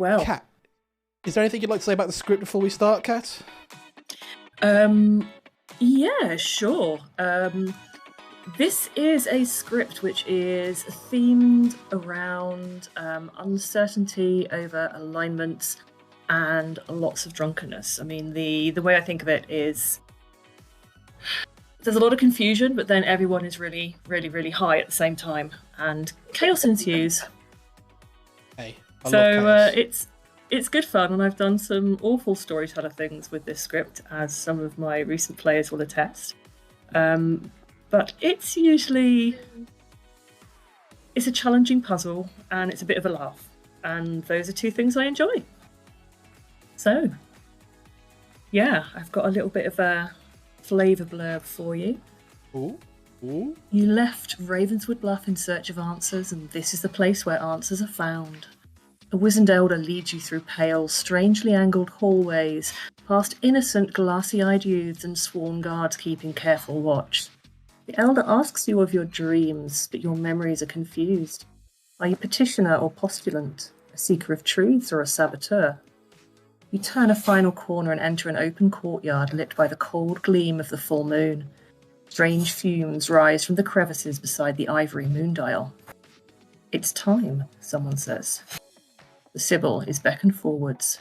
well. Kat, is there anything you'd like to say about the script before we start, Kat? Yeah, sure. This is a script which is themed around uncertainty over alignments and lots of drunkenness. I mean, the way I think of it is there's a lot of confusion, but then everyone is really, really, really high at the same time, and chaos ensues. Hey, It's good fun, and I've done some awful storyteller things with this script, as some of my recent players will attest. But it's usually a challenging puzzle, and it's a bit of a laugh, and those are two things I enjoy. So, yeah, I've got a little bit of a flavour blurb for you. Ooh. Ooh. You left Ravenswood Bluff in search of answers, and this is the place where answers are found. A wizened elder leads you through pale, strangely angled hallways, past innocent, glassy-eyed youths and sworn guards keeping careful watch. The elder asks you of your dreams, but your memories are confused. Are you petitioner or postulant, a seeker of truths or a saboteur? You turn a final corner and enter an open courtyard lit by the cold gleam of the full moon. Strange fumes rise from the crevices beside the ivory moondial. It's time, someone says. The Sibyl is beckoned forwards.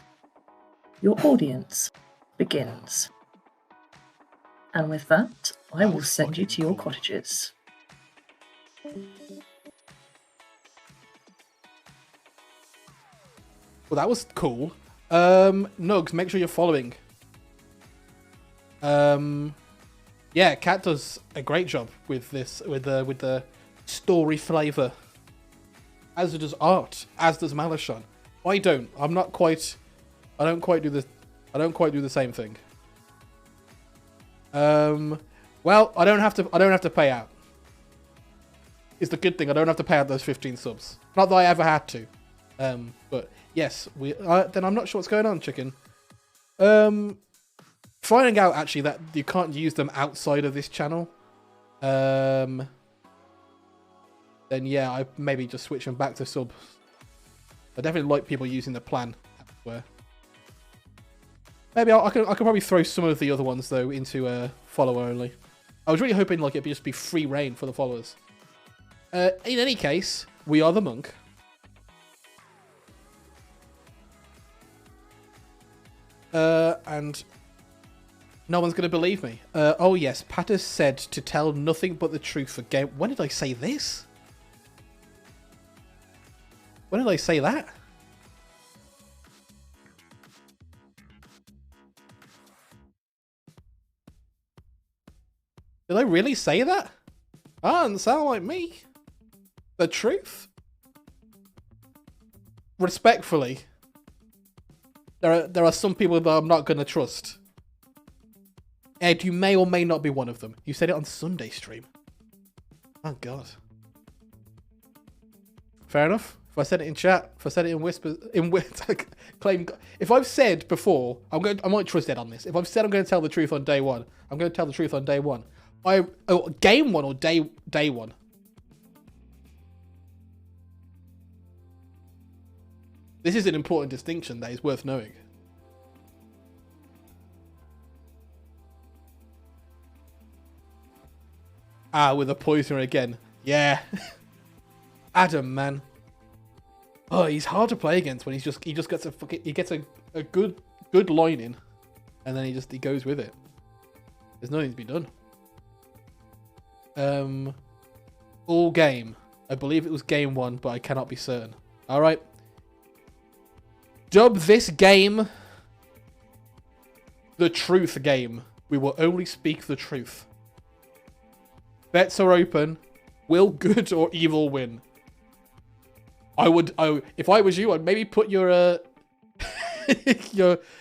Your audience begins. And with that, I will send you to your cottages. Well, that was cool. Nugs, make sure you're following. Yeah, Kat does a great job with this, with the story flavour. As does art, as does Malachon. I don't quite do the same thing. Well, I don't have to pay out. It's the good thing. I don't have to pay out those 15 subs. Not that I ever had to. But yes, then I'm not sure what's going on, chicken. Finding out actually that you can't use them outside of this channel. Then yeah, I maybe just switch them back to subs. I definitely like people using the plan elsewhere. Maybe I could probably throw some of the other ones though into follower only. I was really hoping like it'd just be free reign for the followers. In any case, we are the monk. And no one's going to believe me. Oh yes, Patter said to tell nothing but the truth for game. When did I say this? When did I say that? Did I really say that? Ah, doesn't sound like me. The truth? Respectfully, there are some people that I'm not going to trust. Ed, you may or may not be one of them. You said it on Sunday stream. Oh, God. Fair enough. If I said it in chat, if I said it in whispers, claim. If I've said before, I might trust Ed on this. If I've said I'm going to tell the truth on day one, I'm going to tell the truth on day one. Game one or day one. This is an important distinction that is worth knowing. Ah, with a poisoner again. Yeah. Adam, man. Oh, he's hard to play against when he just gets a good line in, and then he goes with it. There's nothing to be done. All game. I believe it was game one, but I cannot be certain. All right. Dub this game the truth game. We will only speak the truth. Bets are open. Will good or evil win? If I was you, I'd maybe put your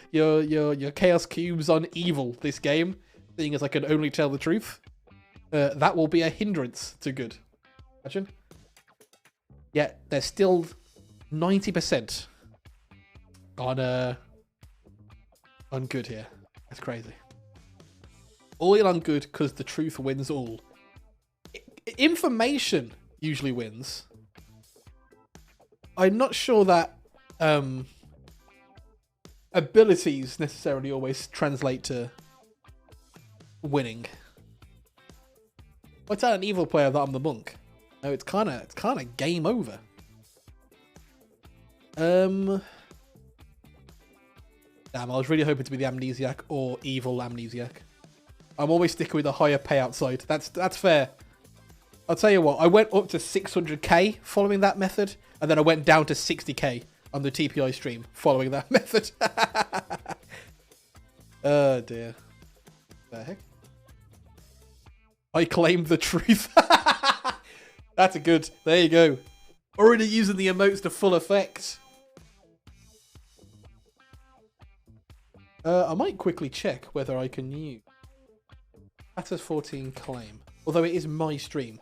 your chaos cubes on evil this game, seeing as I can only tell the truth. That will be a hindrance to good. Imagine. Yeah, there's still 90% on good here. That's crazy. All in on good because the truth wins all. Information usually wins. I'm not sure that abilities necessarily always translate to winning. I tell an evil player that I'm the monk. No, it's kind of game over. Damn, I was really hoping to be the amnesiac or evil amnesiac. I'm always sticking with the higher payout side. That's fair. I'll tell you what, I went up to 600k following that method, and then I went down to 60k on the TPI stream following that method. Oh dear. The heck? I claim the truth. That's a good. There you go. Already using the emotes to full effect. I might quickly check whether I can use Patter's 14 claim. Although it is my stream.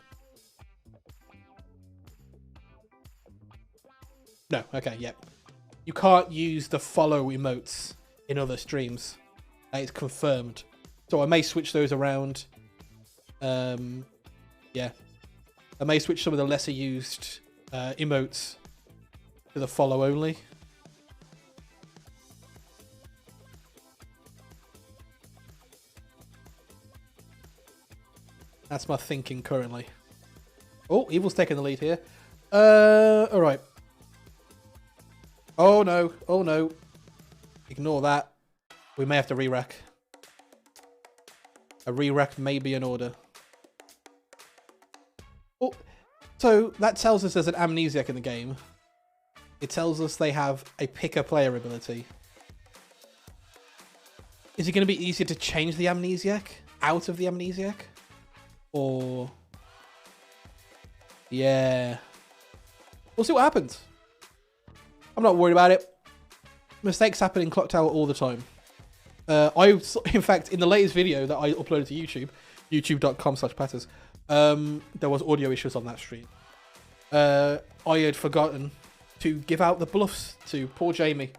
No, okay, yep. You can't use the follow emotes in other streams. That is confirmed. So I may switch those around. Yeah. I may switch some of the lesser used emotes to the follow only. That's my thinking currently. Oh, Evil's taking the lead here. Alright. Oh no, oh no. Ignore that. We may have to re-rack. A re-rack may be in order. Oh, so that tells us there's an amnesiac in the game. It tells us they have a pick-a-player ability. Is it going to be easier to change the amnesiac out of the amnesiac? Or... yeah. We'll see what happens. I'm not worried about it. Mistakes happen in Clocktower all the time. In fact, in the latest video that I uploaded to YouTube, youtube.com/patters, there was audio issues on that stream. I had forgotten to give out the bluffs to poor Jamie.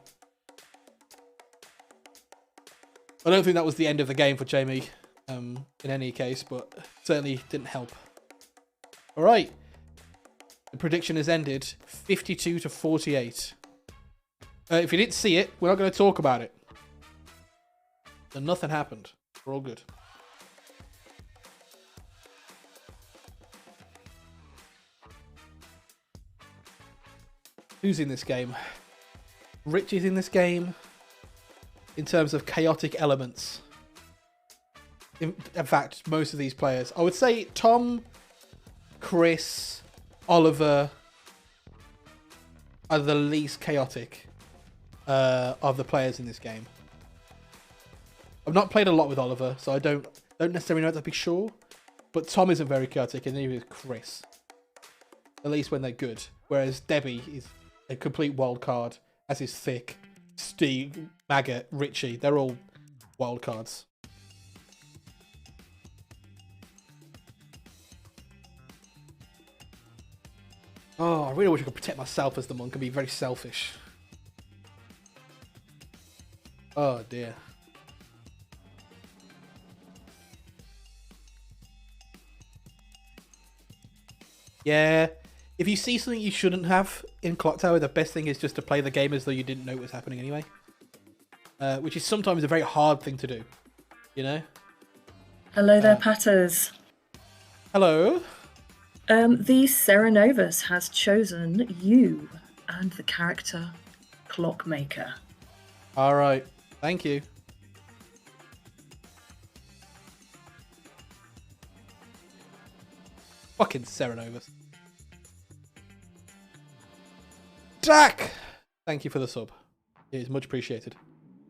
I don't think that was the end of the game for Jamie, in any case, but certainly didn't help. All right. The prediction has ended 52 to 48. If you didn't see it, we're not going to talk about it. And nothing happened. We're all good. Who's in this game? Rich is in this game in terms of chaotic elements. In fact, most of these players. I would say Tom, Chris, Oliver are the least chaotic of the players in this game. I've not played a lot with Oliver, so I don't necessarily know to be sure. But Tom isn't very chaotic, and neither is Chris. At least when they're good. Whereas Debbie is a complete wild card, as is Thick, Steve, Maggot, Richie. They're all wild cards. Oh, I really wish I could protect myself as the monk and be very selfish. Oh dear. Yeah, if you see something you shouldn't have in Clocktower, the best thing is just to play the game as though you didn't know it was happening anyway. Which is sometimes a very hard thing to do, you know? Hello there, Patters. Hello. The Serenovus has chosen you and the character Clockmaker. All right, thank you. Fucking Serenovus. Dak! Thank you for the sub. It is much appreciated.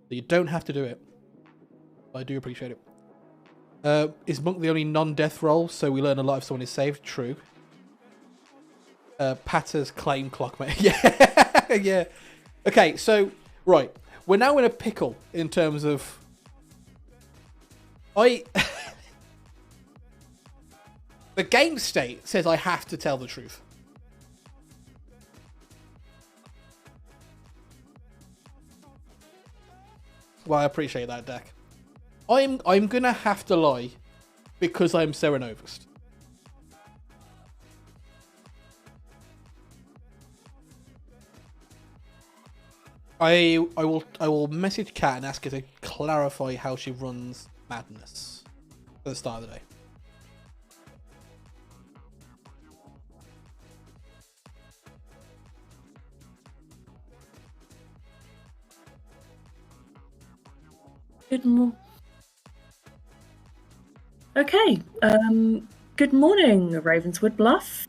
You don't have to do it. I do appreciate it. Is Monk the only non-death role, so we learn a lot if someone is saved? True. Patters claim Clockmaker. Yeah, yeah. Okay, so, right. We're now in a pickle in terms of... The game state says I have to tell the truth. Well, I appreciate that, Dak. I'm gonna have to lie because I'm Serenovus. I will message Kat and ask her to clarify how she runs Madness at the start of the day. Okay. Good morning, Ravenswood Bluff.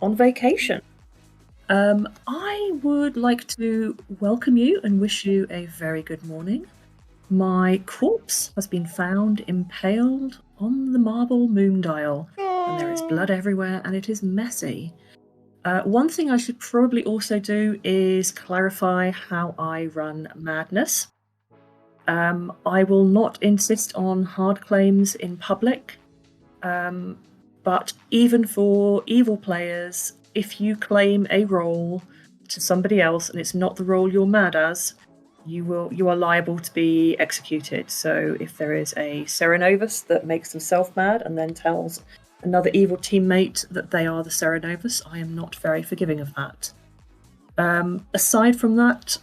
On vacation. I would like to welcome you and wish you a very good morning. My corpse has been found impaled on the marble moon dial, and there is blood everywhere, and it is messy. One thing I should probably also do is clarify how I run Madness. I will not insist on hard claims in public, but even for evil players, if you claim a role to somebody else and it's not the role you're mad as, you are liable to be executed. So if there is a Serenovus that makes themselves mad and then tells another evil teammate that they are the Serenovus, I am not very forgiving of that. Aside from that,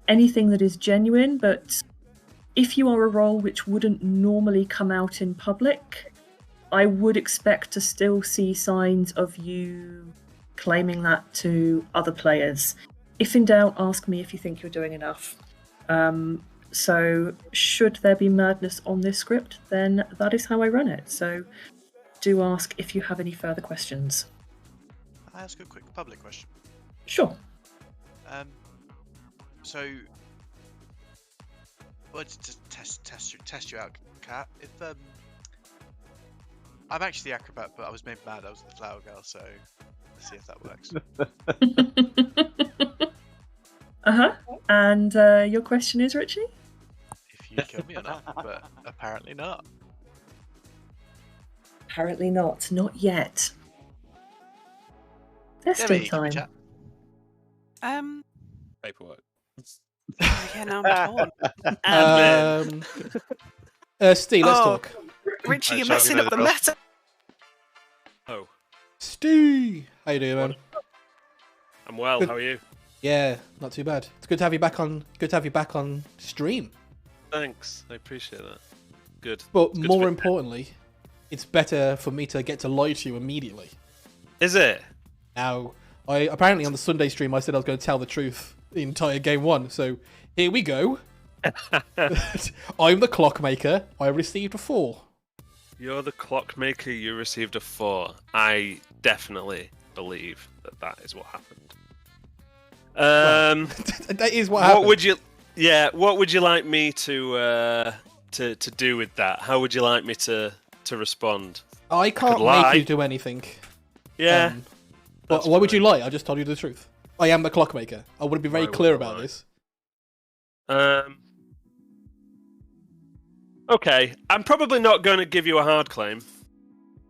anything that is genuine, but if you are a role which wouldn't normally come out in public, I would expect to still see signs of you claiming that to other players. If in doubt, ask me if you think you're doing enough. So should there be madness on this script, then that is how I run it. So do ask if you have any further questions. Can I ask a quick public question? Sure. So, well, to test you out, Kat. If I'm actually the acrobat, but I was made mad. I was the flower girl, so let's see if that works. And your question is, Richie? If you kill me or not, but apparently not. Apparently not. Not yet. There's still time. Paperwork. Yeah, now I'm torn. Steve, let's talk. Richie, you're messing up the meta. Oh. Steve! How you doing, man? I'm well, Good. How are you? Yeah, not too bad. It's good to have you back on stream. Thanks, I appreciate that. Good. But It's good more to be- importantly, it's better for me to get to lie to you immediately. Is it? Now, I apparently on the Sunday stream I said I was going to tell the truth the entire game one, so here we go. I'm the clockmaker. I received a 4. You're the clockmaker, you received a 4. I definitely believe that is what happened. That is what happened. What would you like me to do with that? How would you like me to respond? I can't lie. make you do anything. Yeah. But why would you lie? I just told you the truth. I am the clockmaker. I want to be very clear about this. Okay, I'm probably not going to give you a hard claim.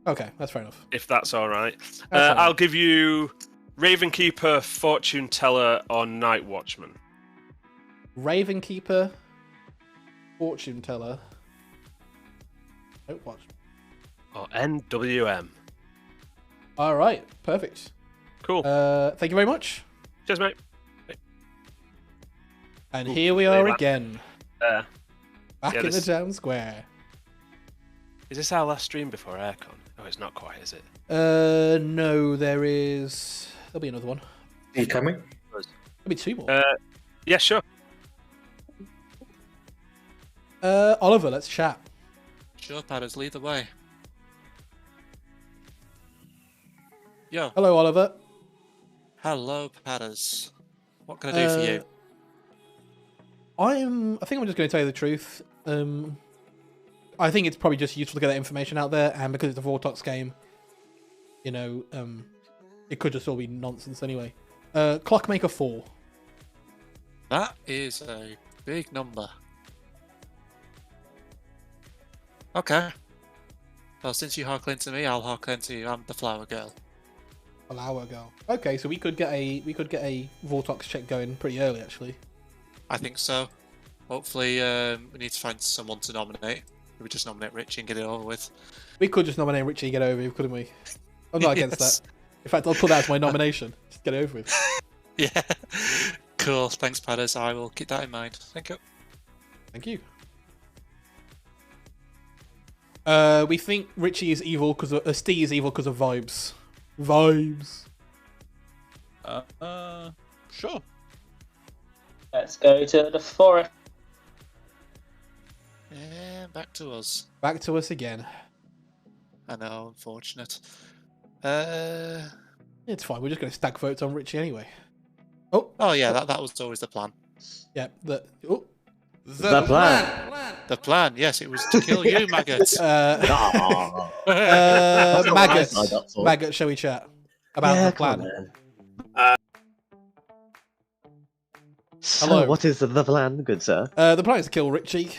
Okay, that's fair enough. If that's all right. That's I'll give you Ravenkeeper, Fortune Teller, or Night Watchman. Ravenkeeper, Fortune Teller, Night Watchman. Or NWM. All right, perfect. Cool. Thank you very much. Cheers, mate. And here we are again. Back in the this- town square. Is this our last stream before Aircon? Oh, it's not quite, is it? No, there'll be another one. Are you coming? There'll be 2 more. Yeah, sure. Oliver, let's chat. Sure, Padders, lead the way. Yo. Hello, Oliver. Hello, Padders. What can I do for you? I think I'm just going to tell you the truth. I think it's probably just useful to get that information out there, and because it's a Vortox game, it could just all be nonsense anyway. Clockmaker 4. That is a big number. Okay. Well, since you hark into me, I'll hark into you. I'm the flower girl. Flower girl. Okay, so we could get a Vortox check going pretty early, actually. I think so. Hopefully, we need to find someone to nominate. We just nominate Richie and get it over with. We could just nominate Richie and get over with, couldn't we? I'm not against that. In fact, I'll put that as my nomination. Just get it over with. Yeah. Cool. Thanks, Padders. I will keep that in mind. Thank you. Thank you. We think Richie is evil because Steve is evil because of vibes. Vibes. Sure. Let's go to the forest. Yeah, back to us. Back to us again. I know, unfortunate. It's fine. We're just going to stack votes on Richie anyway. Oh yeah, that was always the plan. Yeah. The plan. The plan, yes, it was to kill you, maggot. Maggot, shall we chat about the plan? So, Hello. what is the plan, good sir? The plan is to kill Richie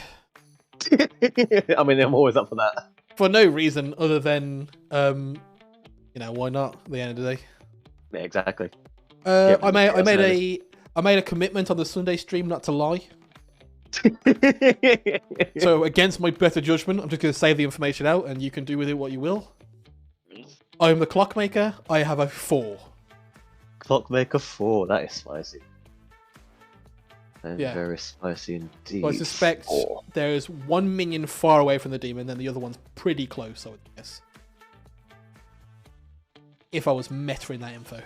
I mean, I'm always up for that. for no reason other than, why not? At the end of the day. Yeah, exactly. I made a commitment on the Sunday stream not to lie. So against my better judgment, I'm just going to say the information out, and you can do with it what you will. I am the clockmaker. I have a 4. Clockmaker 4. That is spicy. Yeah. Very spicy indeed. So I suspect 4. there is one minion far away from the demon, and the other one's pretty close, I would guess. If I was meta-ing that info.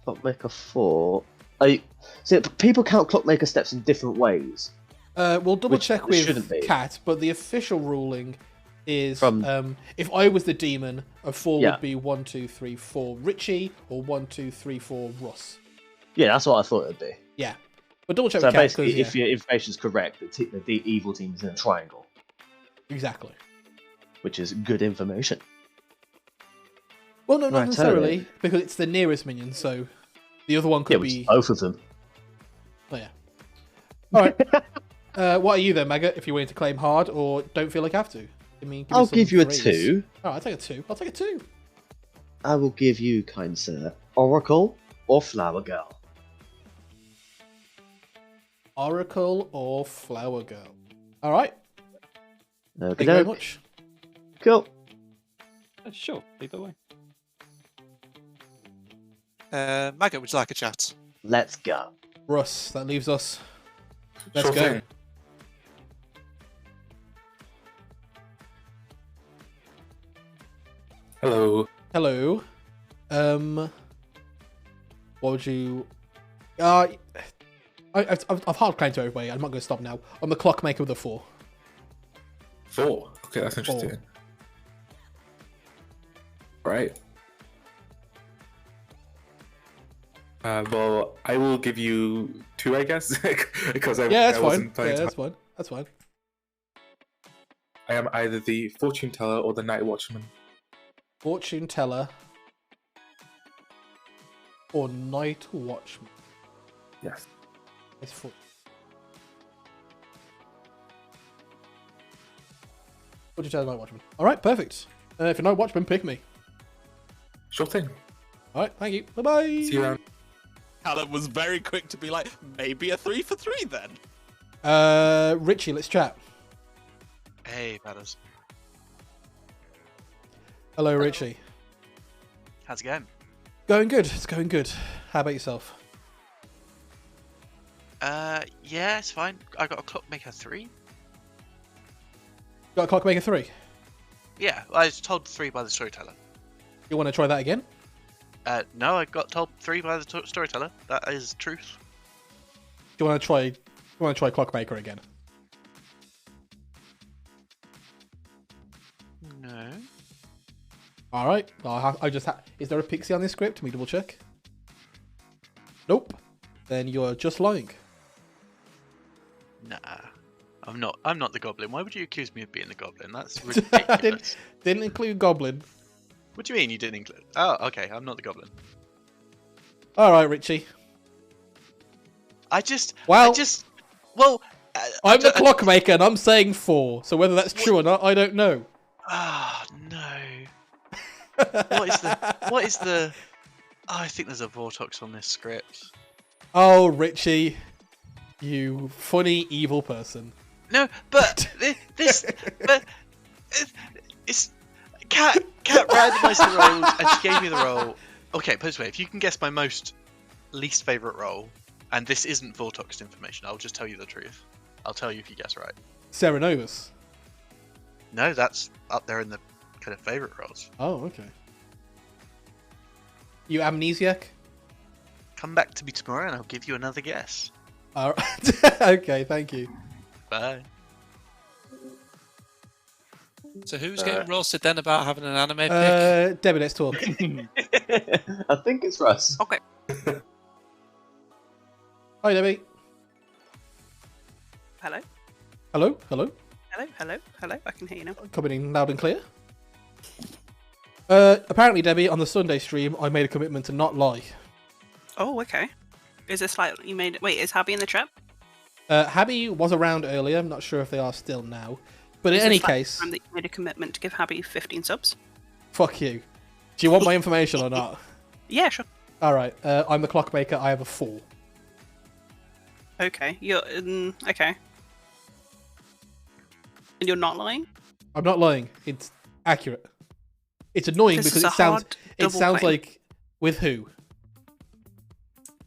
Clockmaker 4. See, people count clockmaker steps in different ways. We'll double check Which shouldn't with be. Kat, but the official ruling is From- if I was the demon, a 4 Yeah. would be 1, 2, 3, 4 Richie, or 1, 2, 3, 4 Russ. Yeah, that's what I thought it'd be. Yeah. But double check So with Kat, basically, 'cause, if your information's correct, the evil team is in a triangle, Exactly. which is good information. Well, no, not Right, necessarily, totally. because it's the nearest minion, so the other one could Yeah, which be... is both of them. Oh, yeah. Alright. What are you then, Maggot, if you're willing to claim hard, or don't feel like you have to? I'll some give you a threes. 2. Alright, I'll take a 2. I'll take a 2. I will give you, kind sir, Oracle or Flower Girl. Oracle or Flower Girl. Alright. Okay, Thank you very much. Cool. Sure, either way. Maggot, would you like a chat? Let's go. Russ, that leaves us. Let's Sure go. thing. Hello. Hello. What would you... I've hard claimed to everybody. I'm not going to stop now. I'm the clockmaker with a 4. 4. Okay, that's interesting. Right. Well, I will give you 2, I guess, because Yeah, that's I fine. wasn't planning Yeah, to- that's fine. That's fine. I am either the fortune teller or the night watchman. Fortune teller or night watchman. Yes. It's for... Fortune teller, night watchman. All right, perfect. If you're night watchman, pick me. Sure thing. All right, thank you. Bye bye. See you around. Callum was very quick to be like, maybe a 3 for 3 then. Richie, let's chat. Hey, Padders. Hello, Richie. How's it going? Going good. It's going good. How about yourself? Yeah, it's fine. I got a Clockmaker 3. Got a clockmaker 3. Yeah, I was told 3 by the Storyteller. You want to try that again? No, I got told 3 by the Storyteller. That is truth. Do you want to try? You want to try clockmaker again? No. All right. Is there a pixie on this script? Let me double check. Nope. Then you're just lying. Nah. I'm not the goblin. Why would you accuse me of being the goblin? That's ridiculous. Didn't include goblin. What do you mean you didn't include? Oh, okay. I'm not the goblin. All right, Richie. Well, I'm the clockmaker, and I'm saying 4. So whether that's true or not, I don't know. Ah, no. What is the? Oh, I think there's a vortex on this script. Oh, Richie, you funny evil person. No, but it's Cat randomized the rolls and she gave me the roll. Okay, put it this way: if you can guess my least favorite roll, And this isn't Vortoxed information. I'll just tell you the truth. I'll tell you if you guess right. Serenovus. No, that's up there in the kind of favourite roles. Oh, okay. You amnesiac? Come back to me tomorrow and I'll give you another guess. Alright. Okay, thank you. Bye. So who's getting roasted then about having an anime pick? Debbie, let's talk. I think it's Russ. Okay. Hi, Debbie. Hello. Hello? Hello? Hello. Hello. Hello. I can hear you now. Coming in loud and clear. Apparently, Debbie, on the Sunday stream, I made a commitment to not lie. Oh, okay. Is this like you made? Wait, is Habby in the chat? Habby was around earlier. I'm not sure if they are still now. But in any case... That you made a commitment to give Habby 15 subs? Fuck you. Do you want my information or not? Yeah, sure. Alright, I'm the clockmaker. I have a 4. Okay, you're... okay. And you're not lying? I'm not lying. It's accurate. It's annoying This because is it a sounds... hard It double sounds claim. like... With who?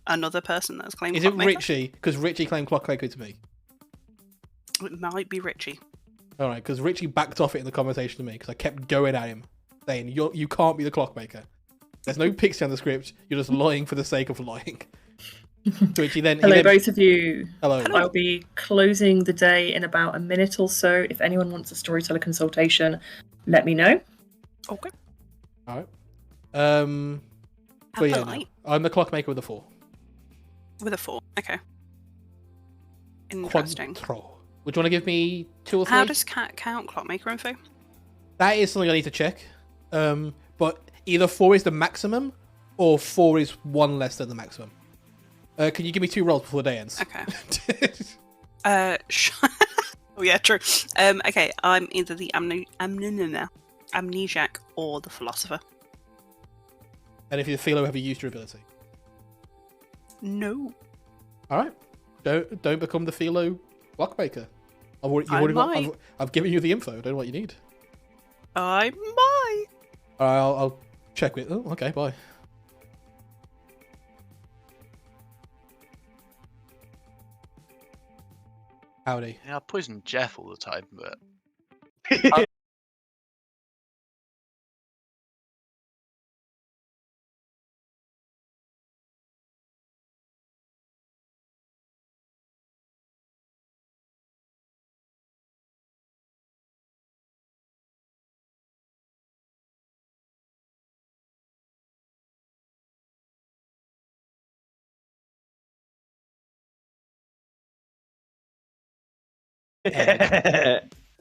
Another person that's claimed Is it Clockmaker? Richie? Because Richie claimed clockmaker to me. It might be Richie. Alright, because Richie backed off it in the conversation to me because I kept going at him, saying, you can't be the clockmaker. There's no pixie on the script, you're just lying for the sake of lying. To which he then... Hello, both of you. Hello. I'll be closing the day in about a minute or so. If anyone wants a storyteller consultation, let me know. Okay. Alright. Have But yeah, a no, light. I'm the clockmaker with a 4. With a 4. Okay. Interesting. Quadro. Would you want to give me 2 or 3? How does Cat count Clockmaker info? That is something I need to check. But either 4 is the maximum, or 4 is 1 less than the maximum. Can you give me 2 rolls before the day ends? Okay. Oh yeah, true. Okay, I'm either the amnesiac or the philosopher. And if you're the philo, have you used your ability? No. Alright. Don't become the philo clockmaker. I've given you the info. I don't know what you need. I might. I'll check with... Oh, okay, bye. Howdy. Yeah, I poison Jeff all the time, but...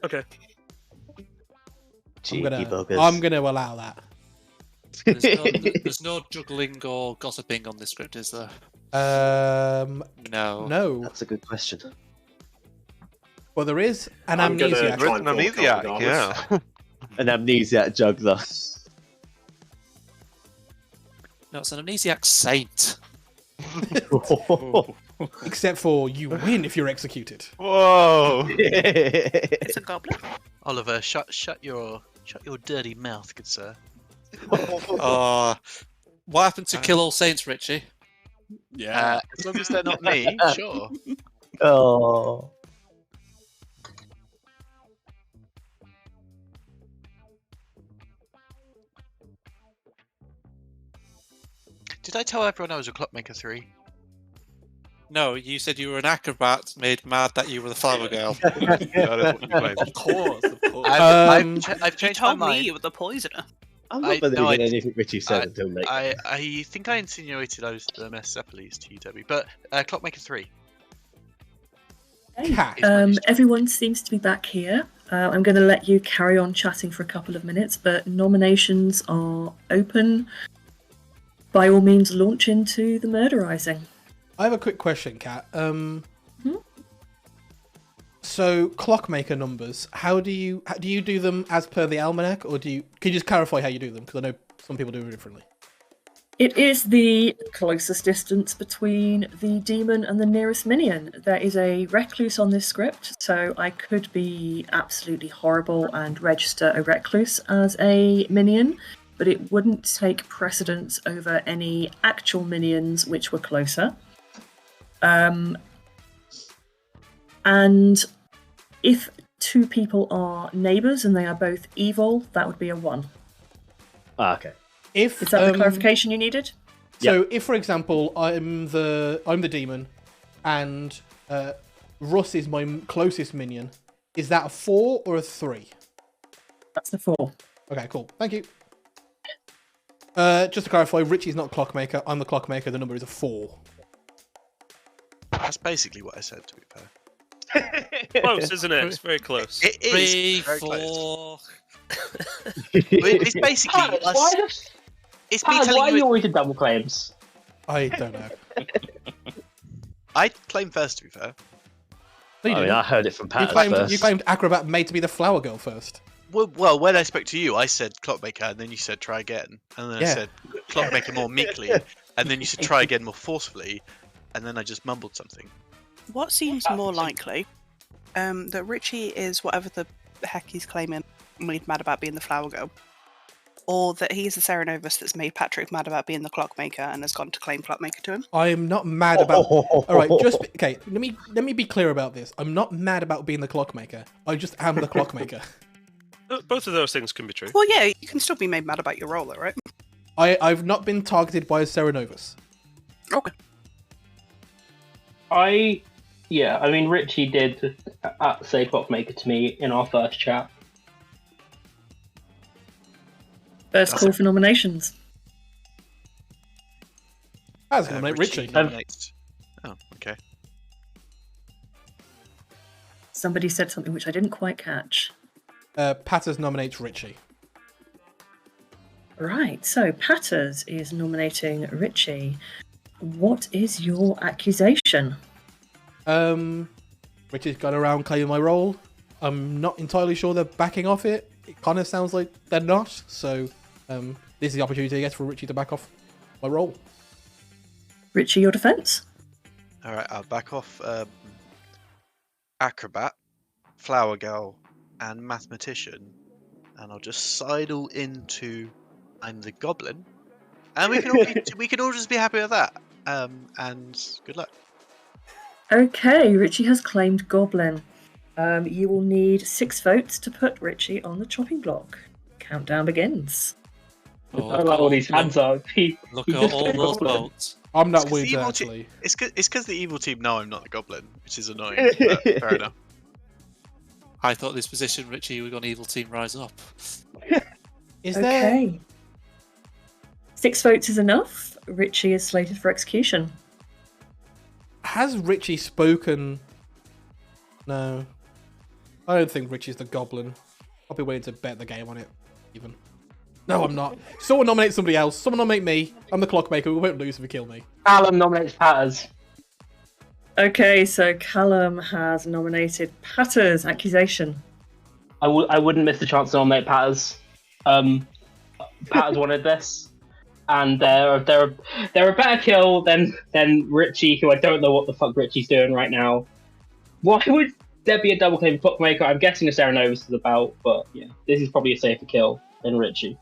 Okay. Cheeky buggers. I'm gonna allow that. There's no juggling or gossiping on this script, is there? No. No. That's a good question. Well, there is an I'm gonna amnesiac. try and amnesiac, talk yeah. An amnesiac juggler. No, it's an amnesiac saint. Except for you win if you're executed. Whoa! It's a goblin. Oliver, shut your dirty mouth, good sir. What happened to kill all saints, Richie? Yeah. As long as they're not me, sure. Oh. Did I tell everyone I was a Clockmaker 3? No, you said you were an acrobat made mad that you were the flower girl. That is what you claimed. Of course. I've changed my told me mind. you were the poisoner. I'm not believing anything Richie said until late. I think I insinuated I was the Messaples to you, Debbie, but Clockmaker 3. Cat. Everyone seems to be back here. I'm going to let you carry on chatting for a couple of minutes, but nominations are open. By all means, launch into the murderizing. I have a quick question, Kat. So clockmaker numbers, how do you do them as per the almanac, or can you just clarify how you do them? Because I know some people do it differently. It is the closest distance between the demon and the nearest minion. There is a recluse on this script, so I could be absolutely horrible and register a recluse as a minion, but it wouldn't take precedence over any actual minions which were closer. And if two people are neighbours and they are both evil, that would be a 1. Okay. Is that the clarification you needed? So, if for example I'm the demon, and Russ is my closest minion, is that a 4 or a 3? That's the 4. Okay, cool. Thank you. Just to clarify, Richie's not Clockmaker. I'm the Clockmaker. The number is a 4. That's basically what I said, to be fair. Close, isn't it? It's very close. It is 3, very 4. close. It's basically us. It's me Why telling are you. you always in double claims? I don't know. I claimed first, to be fair. No, you I mean, didn't. I heard it from Pat You first. claimed Acrobat made to be the flower girl first. Well, when I spoke to you, I said Clockmaker, and then you said try again, and then I Yeah. said Clockmaker more meekly, and then you said try again more forcefully, and then I just mumbled something. What seems more likely? That Richie is whatever the heck he's claiming made mad about being the flower girl, or that he's the Serenovus that's made Patrick mad about being the Clockmaker and has gone to claim Clockmaker to him. I am not mad about. All right, okay. Let me be clear about this. I'm not mad about being the Clockmaker. I just am the Clockmaker. Both of those things can be true. Well, yeah, you can still be made mad about your role, though, right? I've not been targeted by a Serenovus. Okay. I mean, Richie did say Clockmaker to me in our first chat. First call for nominations. I was going to nominate Richie. Nominates. Oh, okay. Somebody said something which I didn't quite catch. Patters nominates Richie. Right, so Patters is nominating Richie. What is your accusation? Richie's gone around claiming my role. I'm not entirely sure they're backing off it. It kind of sounds like they're not. So this is the opportunity, I guess, for Richie to back off my role. Richie, your defence? All right, I'll back off Acrobat, Flower Girl, and Mathematician, and I'll just sidle into I'm the Goblin, and we can all just be happy with that. And good luck. Okay, Richie has claimed Goblin. You will need 6 votes to put Richie on the chopping block. Countdown begins. I don't like all these hands are. Look at all those votes. I'm not It's 'cause willing the to evil actually. It's because the evil team know I'm not the Goblin, which is annoying. But fair enough. I thought this position, Richie, we're going evil team rise up. Is there? Okay. 6 votes is enough. Richie is slated for execution. Has Richie spoken? No. I don't think Richie's the Goblin. I'll be willing to bet the game on it, even. No, I'm not. Someone nominate somebody else. Someone nominate me. I'm the Clockmaker. We won't lose if you kill me. Callum nominates Patters. Okay, so Callum has nominated Patters. Accusation. I wouldn't miss the chance to nominate Patters. Patters wanted this, and they're a better kill than Richie, who I don't know what the fuck Richie's doing right now. Why would there be a double claim Clockmaker? I'm guessing a Serenovus is about, but yeah, this is probably a safer kill than Richie.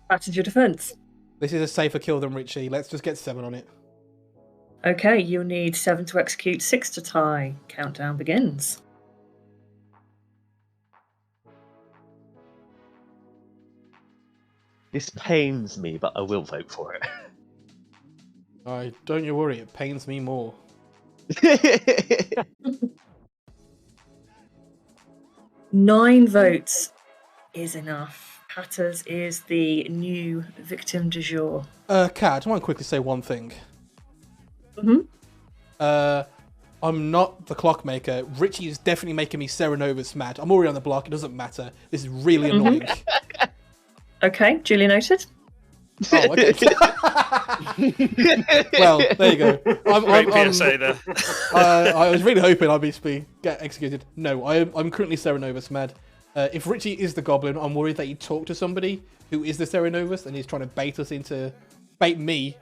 Patters, your defence. This is a safer kill than Richie. Let's just get 7 on it. Okay, you'll need 7 to execute, 6 to tie. Countdown begins. This pains me, but I will vote for it. Don't you worry. It pains me more. 9 votes is enough. Patters is the new victim du jour. Kat, I want to quickly say one thing. I'm not the Clockmaker. Richie is definitely making me Serenovus mad. I'm already on the block. It doesn't matter. This is really annoying. Okay, duly noted. Oh, okay. Well, there you go. Great PSA there. I was really hoping I'd get executed. No, I'm currently Serenovus mad. If Richie is the Goblin, I'm worried that he talked to somebody who is the Serenovus and he's trying to bait me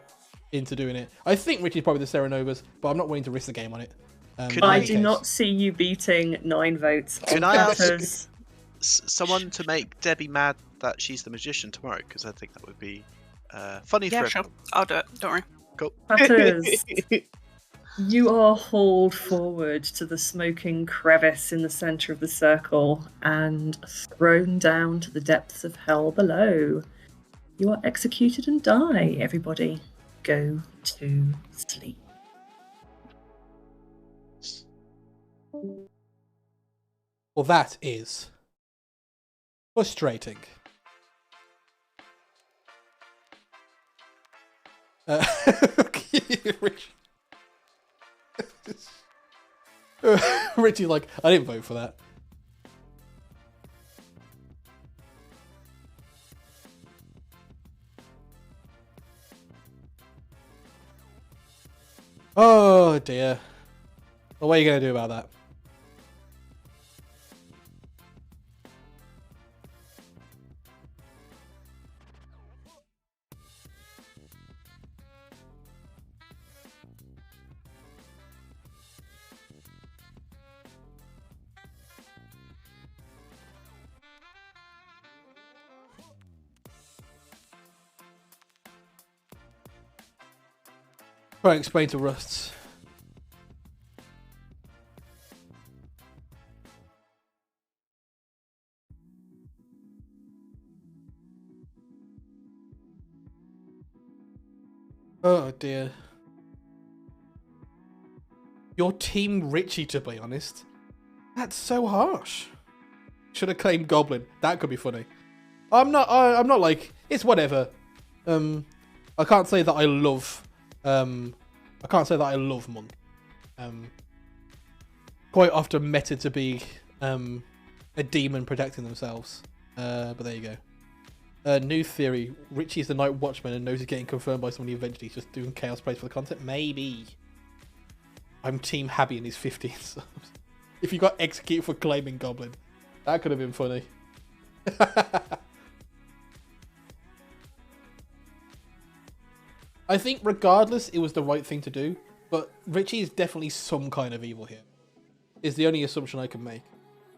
into doing it. I think Richie's probably the Serenovus, but I'm not willing to risk the game on it. I do not see you beating 9 votes. Can on I ask Patters. someone to make Debbie mad that she's the magician tomorrow? Because I think that would be funny for Yeah, everyone. sure. I'll do it. Don't worry. Cool. Patters. You are hauled forward to the smoking crevice in the centre of the circle and thrown down to the depths of hell below. You are executed and die. Everybody, go to sleep. Well, that is frustrating. Rich. Richie's like, I didn't vote for that. Oh dear. Well, what are you going to do about that? Try and explain to Rusts. Oh dear. Your team Richie, to be honest. That's so harsh. Should have claimed Goblin. That could be funny. I'm not like, it's whatever. I can't say that I love Monk. Quite often meta to be a demon protecting themselves. But there you go. New theory. Richie's the Night Watchman and knows he's getting confirmed by somebody eventually. He's just doing chaos plays for the content. Maybe. I'm Team Habby in his 15 subs. If you got executed for claiming Goblin. That could have been funny. I think regardless, it was the right thing to do. But Richie is definitely some kind of evil here. Is the only assumption I can make.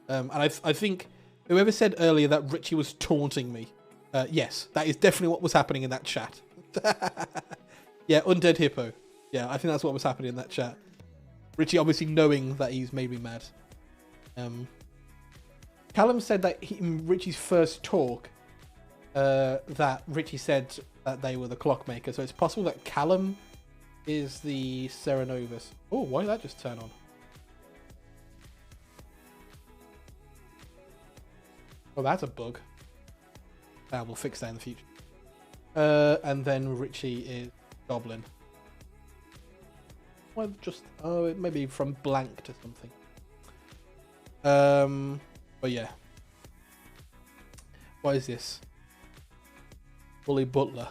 And I think whoever said earlier that Richie was taunting me. Yes, that is definitely what was happening in that chat. Yeah, Undead Hippo. Yeah, I think that's what was happening in that chat. Richie obviously knowing that he's made me mad. Callum said that in Richie's first talk, that Richie said that they were the clockmaker. So it's possible that Callum is the Serenovus. Oh, why did that just turn on? Oh, that's a bug. We'll fix that in the future. And then Richie is Goblin. Well, just it may be from blank to something. But yeah. What is this? Bully Butler.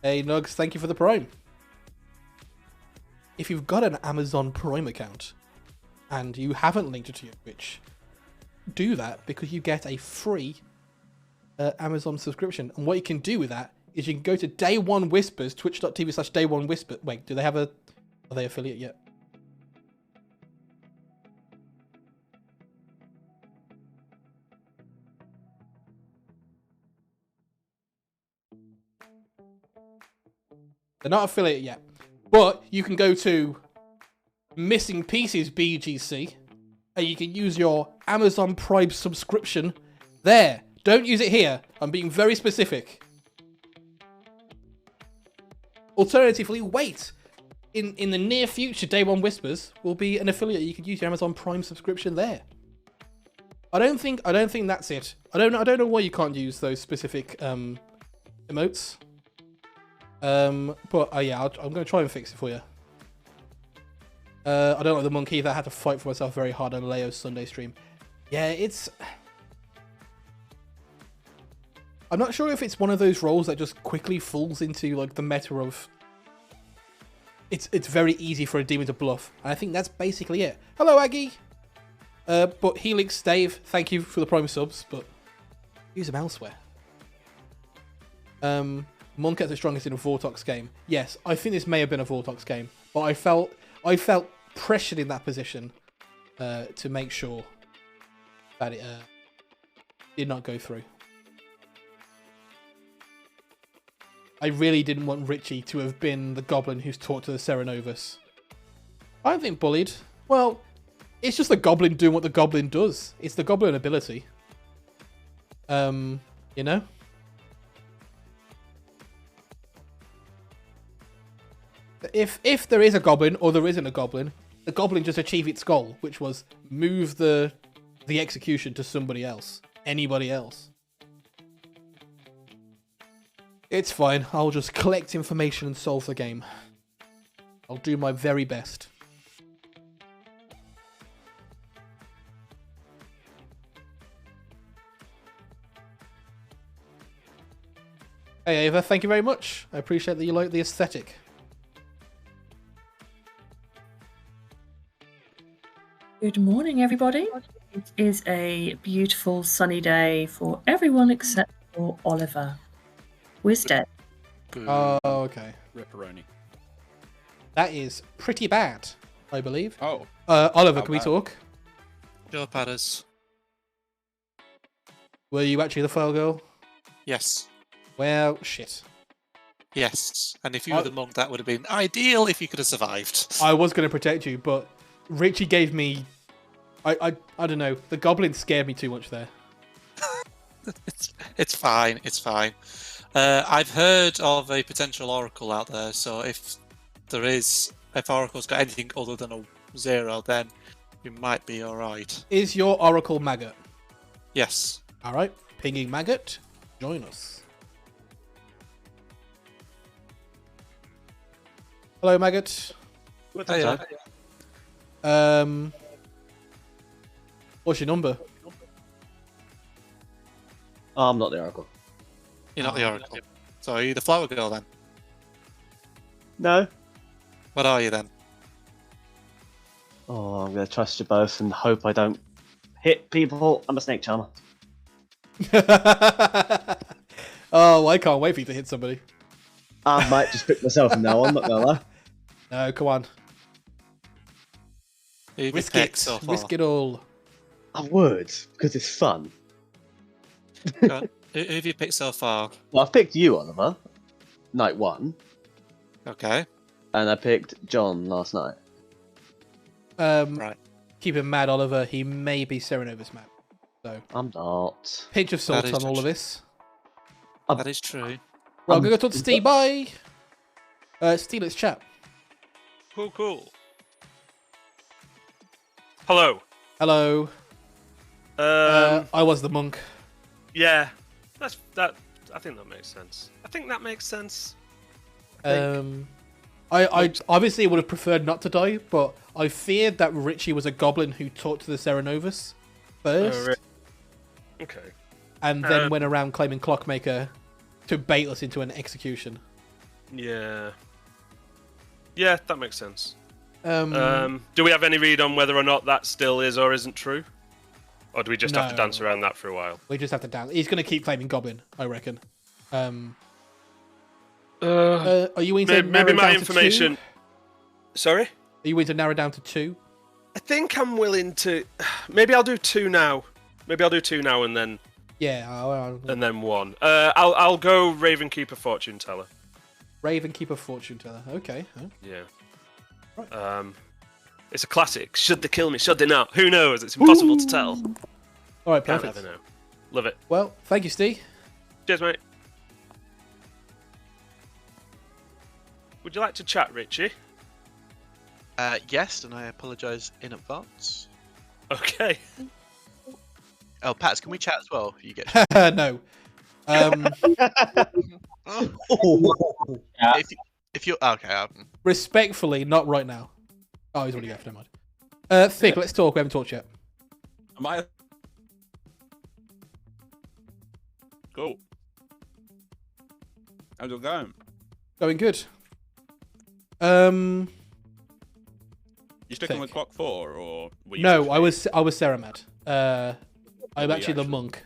Hey Nugs, thank you for the Prime. If you've got an Amazon Prime account and you haven't linked it to your Twitch, do that because you get a free Amazon subscription. And what you can do with that is you can go to Day One Whispers, twitch.tv/Day One Whisper. Wait, do they have are they affiliate yet? They're not affiliate yet. But you can go to Missing Pieces BGC and you can use your Amazon Prime subscription there. Don't use it here. I'm being very specific. Alternatively, wait. In the near future, Day One Whispers will be an affiliate. You can use your Amazon Prime subscription there. I don't think that's it. I don't know why you can't use those specific emotes. But yeah, I'm gonna try and fix it for you. I don't like the monkey that I had to fight for myself very hard on Leo's Sunday stream. Yeah, I'm not sure if it's one of those roles that just quickly falls into like the meta of it's very easy for a demon to bluff. And I think that's basically it. Hello, Aggie. But Helix, Dave, thank you for the Prime subs, but use them elsewhere. Monk at the strongest in a Vortox game. Yes, I think this may have been a Vortox game, but I felt pressured in that position to make sure that it did not go through. I really didn't want Richie to have been the goblin who's talked to the Serenovus. I don't think bullied. Well, it's just the goblin doing what the goblin does. It's the goblin ability. You know? If there is a goblin or there isn't a goblin, the goblin just achieved its goal, which was move the execution to somebody else. Anybody else. It's fine. I'll just collect information and solve the game. I'll do my very best. Hey Ava, thank you very much. I appreciate that you like the aesthetic. Good morning, everybody. It is a beautiful sunny day for everyone except for Oliver. Who's dead? Oh, okay. Ripperoni. That is pretty bad, I believe. Oh. Oliver, can we talk? Sure, Padders. Were you actually the file girl? Yes. Well, shit. Yes. And if you were the monk, that would have been ideal if you could have survived. I was going to protect you, but Richie gave me... I don't know. The goblin scared me too much there. It's fine. It's fine. I've heard of a potential oracle out there, so if Oracle's got anything other than a 0, then you might be alright. Is your oracle maggot? Yes. Alright. Pinging maggot. Join us. Hello, maggot. Hey, What's your number? Oh, I'm not the Oracle. You're not the oracle. So are you the flower girl then? No. What are you then? Oh, I'm going to trust you both and hope I don't hit people. I'm a snake charmer. Oh, I can't wait for you to hit somebody. I might just pick myself from now on, not going to lie. No, come on. Risk it. So Risk it all. I would, because it's fun. Who have you picked so far? Well, I've picked you, Oliver. Night 1. Okay. And I picked John last night. Right. Keep him mad, Oliver. He may be Serenovus mad. So I'm not. pinch of salt on all of this. That is true. Right, I'm going to go talk to Steve. Bye. Steve, let's chat. Cool. Hello. Hello. I was the monk. Yeah, that. I think that makes sense. I obviously would have preferred not to die, but I feared that Richie was a goblin who talked to the Serenovus first, Okay. and then went around claiming Clockmaker to bait us into an execution. Yeah. Yeah, that makes sense. Um, Do we have any read on whether or not that still is or isn't true? Or do we just have to No. dance around that for a while? we just have to down. He's going to keep claiming goblin, I reckon. Are you willing to Maybe narrow my down to information. 2? Sorry? Are you willing to narrow down to 2? I think I'm willing to. Maybe I'll do 2 now. And then Yeah. and then 1. I'll go Ravenkeeper Fortune Teller. Ravenkeeper Fortune Teller. Okay. Huh? Yeah. Right. It's a classic. Should they kill me? Should they not? Who knows? It's impossible to tell. All right. Can't Perfect. ever know. Love it. Well, thank you, Steve. Cheers, mate. Would you like to chat, Richie? Yes, and I apologise in advance. Okay. Oh, Pats, can we chat as well? You get. No. If you're okay, Respectfully, not right now. Oh, he's already left. Never mind. Fig, let's talk. We haven't talked yet. Am I? Cool. How's it going? Going good. You sticking Fig. with Clock 4 or? Were you No, I actually- was Saramad. I'm Were you actually the actually? monk.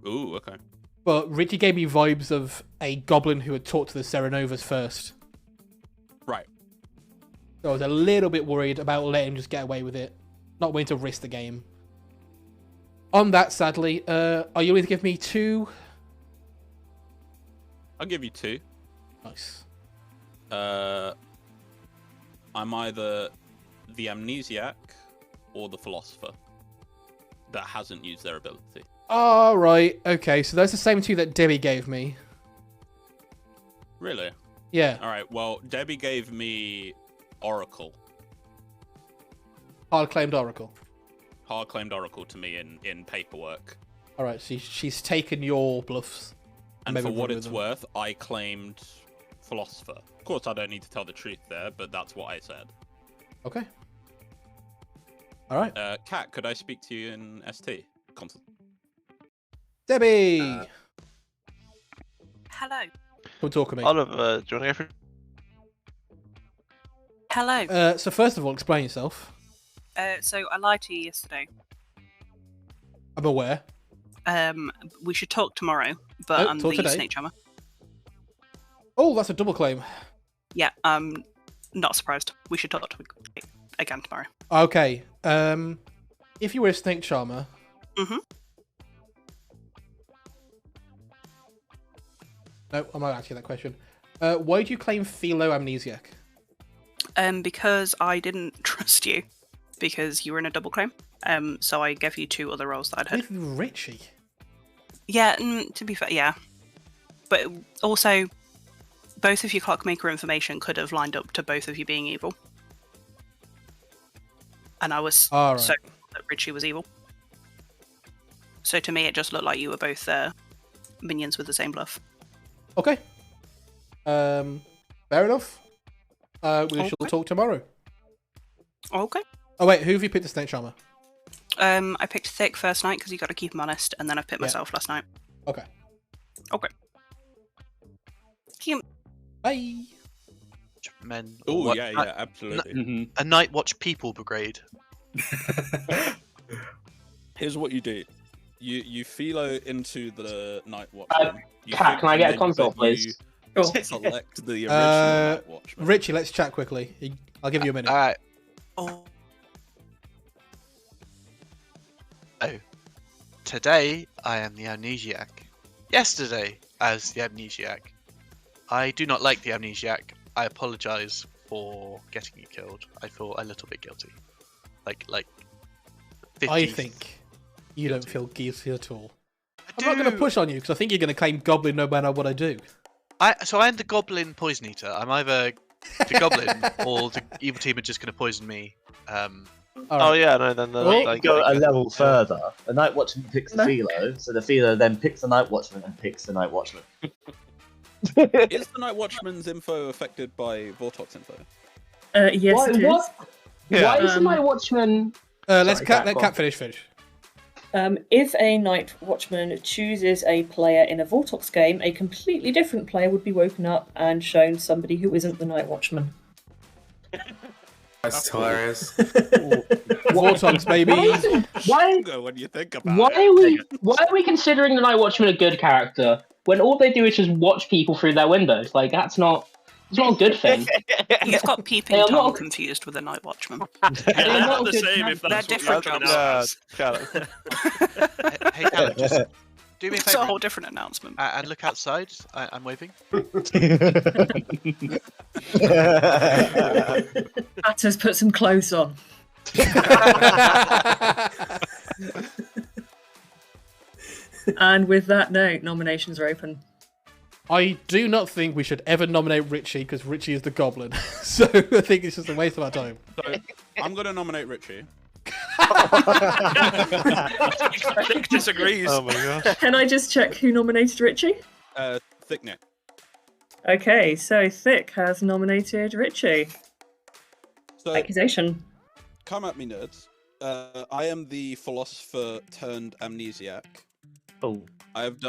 Ooh, okay. But Richie gave me vibes of a goblin who had talked to the Serenovus first. Right. So I was a little bit worried about letting him just get away with it. Not willing to risk the game. On that, sadly, are you willing to give me 2 I'll give you 2. Nice. I'm either the amnesiac or the philosopher that hasn't used their ability. All right. Okay. So those are the same 2 that Debbie gave me. Really? Yeah. All right. Well, Debbie gave me Oracle. Hard claimed Oracle. Hard claimed Oracle to me in paperwork. All right. So she's taken your bluffs. And maybe for what run with it's them. worth, I claimed philosopher. Of course, I don't need to tell the truth there, but that's what I said. Okay. All right. Kat, could I speak to you in ST? Console. Debbie. Hello. Come talk to me. Oliver, do you want to go through? Hello. So first of all, explain yourself. So I lied to you yesterday. I'm aware. We should talk tomorrow, but I'm talk the today. snake charmer. Oh, that's a double claim. Yeah, I'm not surprised. We should talk again tomorrow. Okay. If you were a snake charmer. Mm-hmm. No, I'm not asking that question. Why do you claim philo amnesiac? Because I didn't trust you, because you were in a double claim. So I gave you 2 other roles that I'd had. With Richie. Yeah, to be fair, yeah. But also, both of your clockmaker information could have lined up to both of you being evil. And I was All right. so that Richie was evil. So to me, it just looked like you were both minions with the same bluff. Okay. Fair enough. We shall talk tomorrow. Okay. Oh wait, who have you picked the snake charmer? I picked Thick first night because you got to keep him honest, and then I picked myself last night. Okay. Okay. Bye. Men. Oh what- yeah, absolutely. A Night Watch People Brigade. Here's what you do: you philo into the Night Watchman. Kat, can I get a console, please? You select the original Night Watchman. Richie, let's chat quickly. I'll give you a minute. Alright. Oh. Today, I am the amnesiac. Yesterday, as the amnesiac. I do not like the amnesiac. I apologise for getting you killed. I feel a little bit guilty. Like 50. I think you don't feel guilty at all. I'm do. not going to push on you because I think you're going to claim goblin no matter what I do. So I'm the goblin poison eater. I'm either the goblin or the evil team are just going to poison me. Oh yeah, no, then Go a level further. The Night Watchman picks the philo, so the philo then picks the Night Watchman and picks the Night Watchman. Is the Night Watchman's info affected by Vortox info? Yes, it is. Why is the Night Watchman... Let Kat finish. If a Night Watchman chooses a player in a Vortox game, a completely different player would be woken up and shown somebody who isn't the Night Watchman. That's hilarious. Vortox, baby. When you think about Why are we considering the Night Watchman a good character when all they do is just watch people through their windows? Like it's not a good thing. You've got peeping Tom confused with a Night Watchman. They're not the same if that's They're what different jobs. Hey, Callum, just do me a It's a favour. whole different announcement. And look outside. I'm waving. Matt has put some clothes on. And with that note, nominations are open. I do not think we should ever nominate Richie because Richie is the goblin. So I think it's just a waste of our time. So I'm going to nominate Richie. Nick disagrees. Oh my gosh. Can I just check who nominated Richie? Thick Nick. Okay, so Thick has nominated Richie. So, Accusation. come at me, nerds. I am the philosopher turned amnesiac. Oh. I've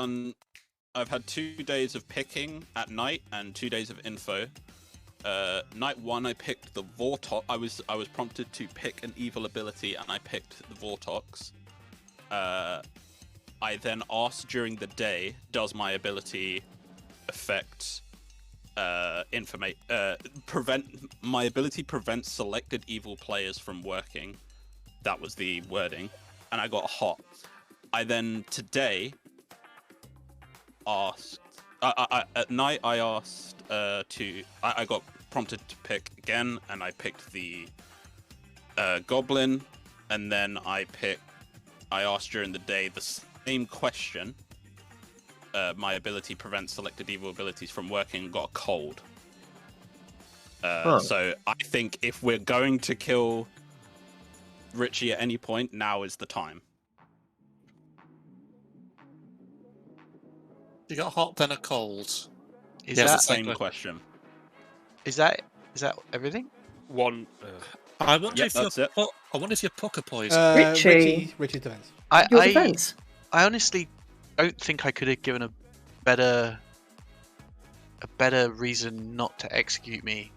had 2 days of picking at night and 2 days of info. Night 1, I picked the Vortox. I was prompted to pick an evil ability, and I picked the Vortox. I then asked during the day, does my ability affect my ability prevents selected evil players from working? That was the wording, and I got hot. I then today asked at night I asked I got prompted to pick again, and I picked the goblin, and then I asked during the day the same question. My ability prevents selected evil abilities from working and got a cold. So I think if we're going to kill Richie at any point, now is the time. You got hot, then a cold. Is That's that the same question? Is that I everything? wonder if you're pucker poison. Richie's defense. Your defense. I honestly don't think I could have given a better reason not to execute me,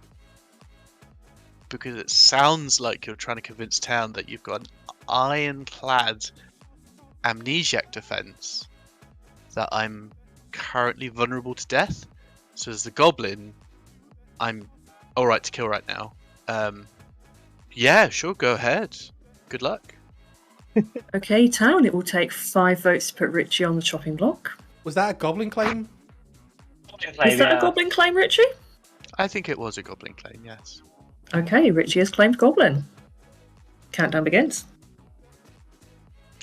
because it sounds like you're trying to convince town that you've got an ironclad amnesiac defense, that I'm currently vulnerable to death. So as the goblin, I'm all right to kill right now. Yeah, sure, go ahead. Good luck. Okay, town. It will take 5 votes to put Richie on the chopping block. Was that a goblin claim? Is that a goblin claim, Richie? I think it was a goblin claim, yes. Okay, Richie has claimed goblin. Countdown begins.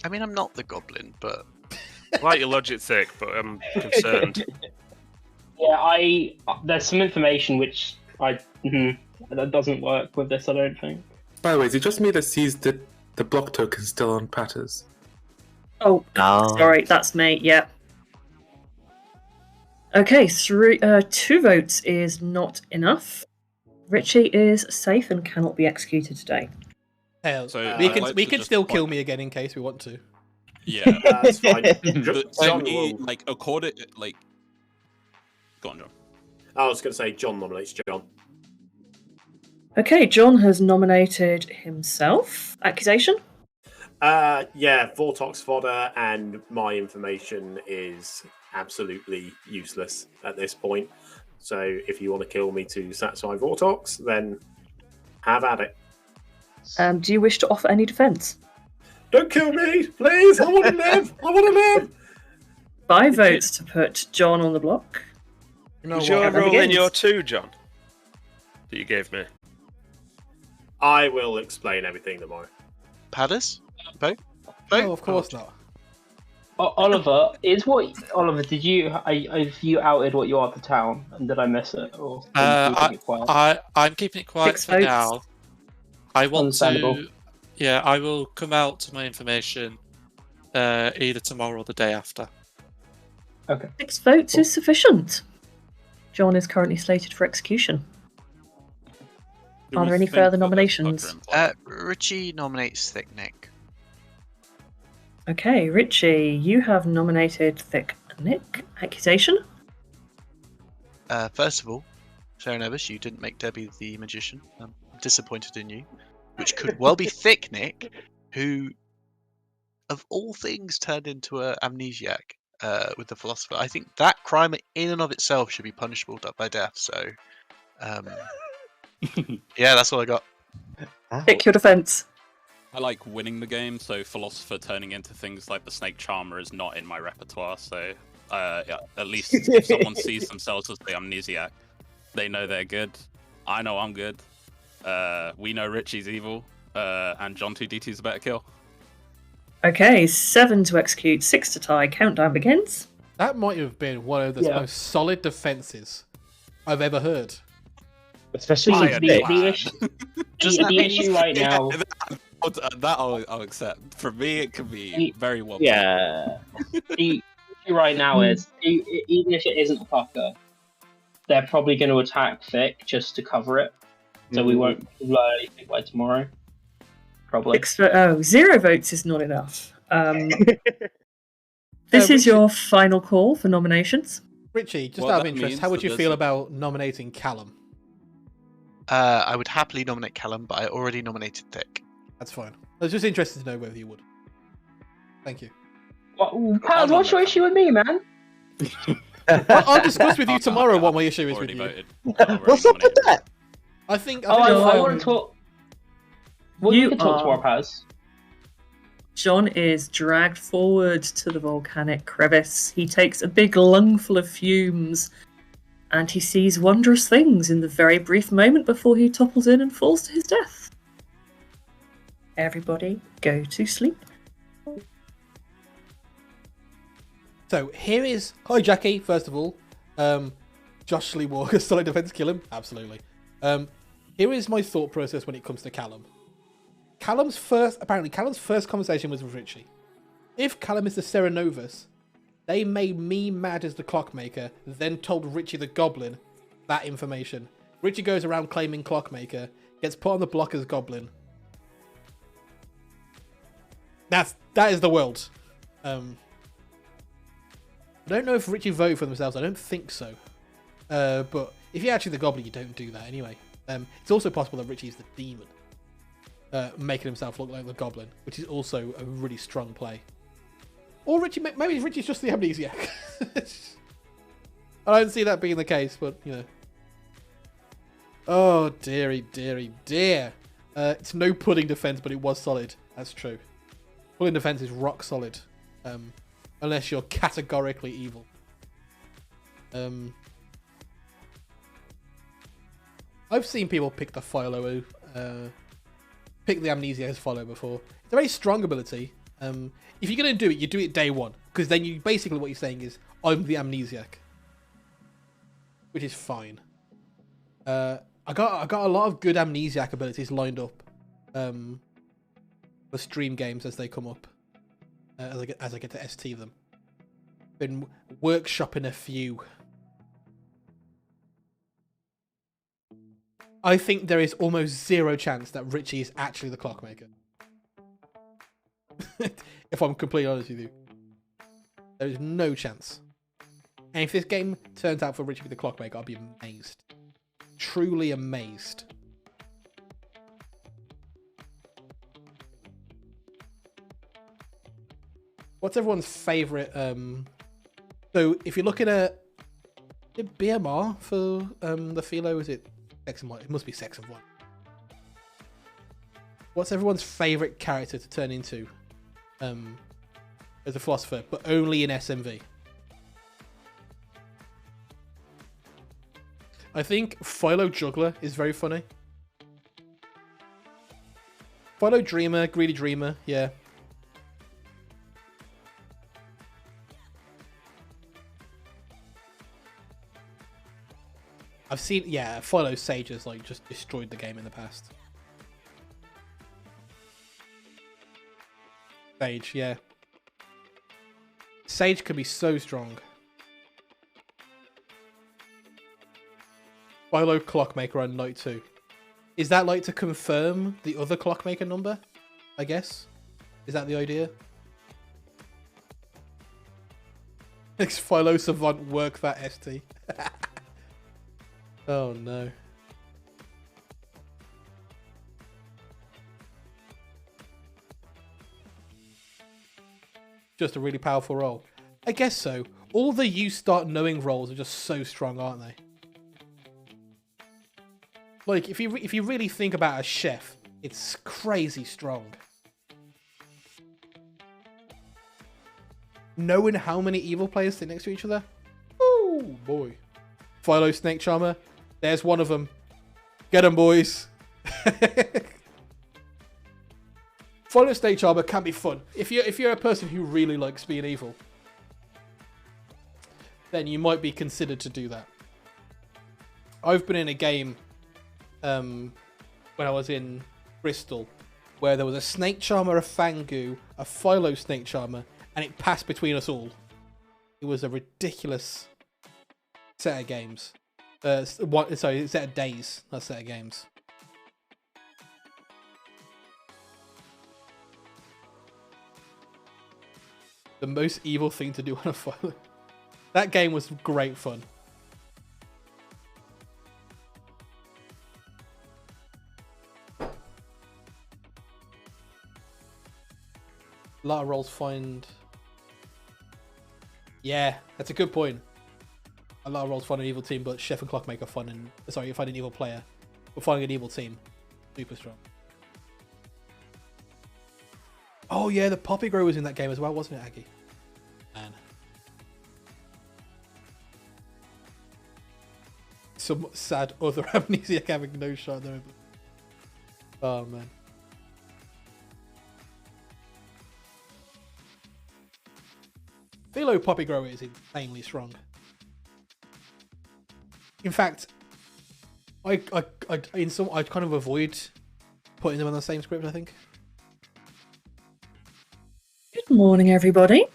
I mean, I'm not the goblin, but... I like your logic, thick, but I'm concerned. Yeah, there's some information which that doesn't work with this, I don't think. By the way, is it just me that sees the block token still on Patters? Oh, sorry, that's me, yeah. Okay, 2 votes is not enough. Richie is safe and cannot be executed today. Hell, So, we can still kill me again in case we want to. Yeah, that's fine. John, go on, John. I was going to say John nominates John. Okay, John has nominated himself. Accusation? Yeah, Vortox fodder and my information is absolutely useless at this point. So if you want to kill me to satisfy Vortox, then have at it. Do you wish to offer any defence? Don't kill me, please! I want to live! I want to live! 5 votes to put John on the block. Was your roll in your 2, John? That you gave me? I will explain everything tomorrow. Padders? Vote? No, of course not. Oliver, did you have you outed what you are to town, and did I miss it? Or I'm keeping it quiet 6 for votes. now. I want Understandable. to. Yeah, I will come out to my information either tomorrow or the day after. Okay. 6 votes is sufficient. John is currently slated for execution. Are there any further nominations? Richie nominates Thick Nick. Okay, Richie, you have nominated Thick Nick. Accusation? First of all, Sarah Nevis, you didn't make Debbie the magician. I'm disappointed in you. Which could well be Thick Nick, who, of all things, turned into an amnesiac with the philosopher. I think that crime in and of itself should be punishable by death. So, yeah, that's all I got. Pick your defence. I like winning the game, so philosopher turning into things like the snake charmer is not in my repertoire. So, yeah, at least if someone sees themselves as the amnesiac, they know they're good. I know I'm good. We know Richie's evil, and John 2D2 is a better kill. Okay, 7 to execute, 6 to tie. Countdown begins. That might have been one of the most solid defences I've ever heard. Especially the issue right now. That I'll accept. For me, it could be very well. Yeah. The issue right now is, even if it isn't a pucker, they're probably going to attack Thick just to cover it. So we won't learn anything by tomorrow. Probably. 0 votes is not enough. This is your final call for nominations. Richie, just out of interest, how would you feel about nominating Callum? I would happily nominate Callum, but I already nominated Thick. That's fine. I was just interested to know whether you would. Thank you. Paz, what's your issue with me, man? I'll discuss with you tomorrow what my issue is with you. What's up with that? I think. I want to talk. Well, you can talk to our Paz. John is dragged forward to the volcanic crevice. He takes a big lungful of fumes, and he sees wondrous things in the very brief moment before he topples in and falls to his death. Everybody go to sleep. So here is... Hi, Jackie, first of all. Josh Lee Walker, solid defense, kill him? Absolutely. Here is my thought process when it comes to Callum. Callum's first conversation was with Richie. If Callum is the Serenovus, they made me mad as the Clockmaker, then told Richie the Goblin that information. Richie goes around claiming Clockmaker, gets put on the block as Goblin. That is the world. I don't know if Richie voted for themselves. I don't think so. But if you're actually the Goblin, you don't do that anyway. It's also possible that Richie is the Demon, making himself look like the Goblin, which is also a really strong play. Or maybe Richie's just the amnesiac. I don't see that being the case, but you know. Oh dearie, dearie, dear. It's no pudding defense, but it was solid. That's true. Pudding defense is rock solid, unless you're categorically evil. I've seen people pick the Philo, pick the Amnesia as Philo before. It's a very strong ability. If you're going to do it, you do it day one. Because then you basically what you're saying is, I'm the Amnesiac. Which is fine. I got a lot of good Amnesiac abilities lined up for stream games as they come up. As I get to ST them. Been workshopping a few. I think there is almost zero chance that Richie is actually the Clockmaker. If I'm completely honest with you. There is no chance. And if this game turns out for Richie to be the Clockmaker, I'll be amazed. Truly amazed. What's everyone's favourite... So, if you're looking at... Is it BMR for the Philo? Is it Sex and One? It must be Sex and One. What's everyone's favourite character to turn into as a philosopher, but only in SMV? I think Philo Juggler is very funny. Philo Dreamer, Greedy Dreamer, yeah. I've seen, yeah, Philo Sage has like just destroyed the game in the past. Sage, yeah. Sage can be so strong. Philo Clockmaker on night 2. Is that like to confirm the other Clockmaker number? I guess? Is that the idea? Makes Philo Savant work that ST. Oh no. Just a really powerful role. I guess so. All the you start knowing roles are just so strong, aren't they? Like, if you really think about a chef, it's crazy strong. Knowing how many evil players sit next to each other? Oh boy. Philo Snake Charmer. There's one of them. Get them, boys. Philo Snake Charmer can be fun. If you're a person who really likes being evil, then you might be considered to do that. I've been in a game when I was in Bristol where there was a Snake Charmer, a Fangu, a Philo Snake Charmer, and it passed between us all. It was a ridiculous set of games. Sorry, set of days, not set of games. The most evil thing to do on a Philo. That game was great fun. A lot of roles find... Yeah, that's a good point. A lot of roles find an evil team, but Chef and Clockmaker find you find an evil player. But finding an evil team, super strong. Oh yeah, the poppy grower was in that game as well, wasn't it, Aggie? Man. Some sad other amnesiac having no shot there. Oh man. Philo poppy grower is insanely strong. In fact, I kind of avoid putting them on the same script, I think. Good morning, everybody.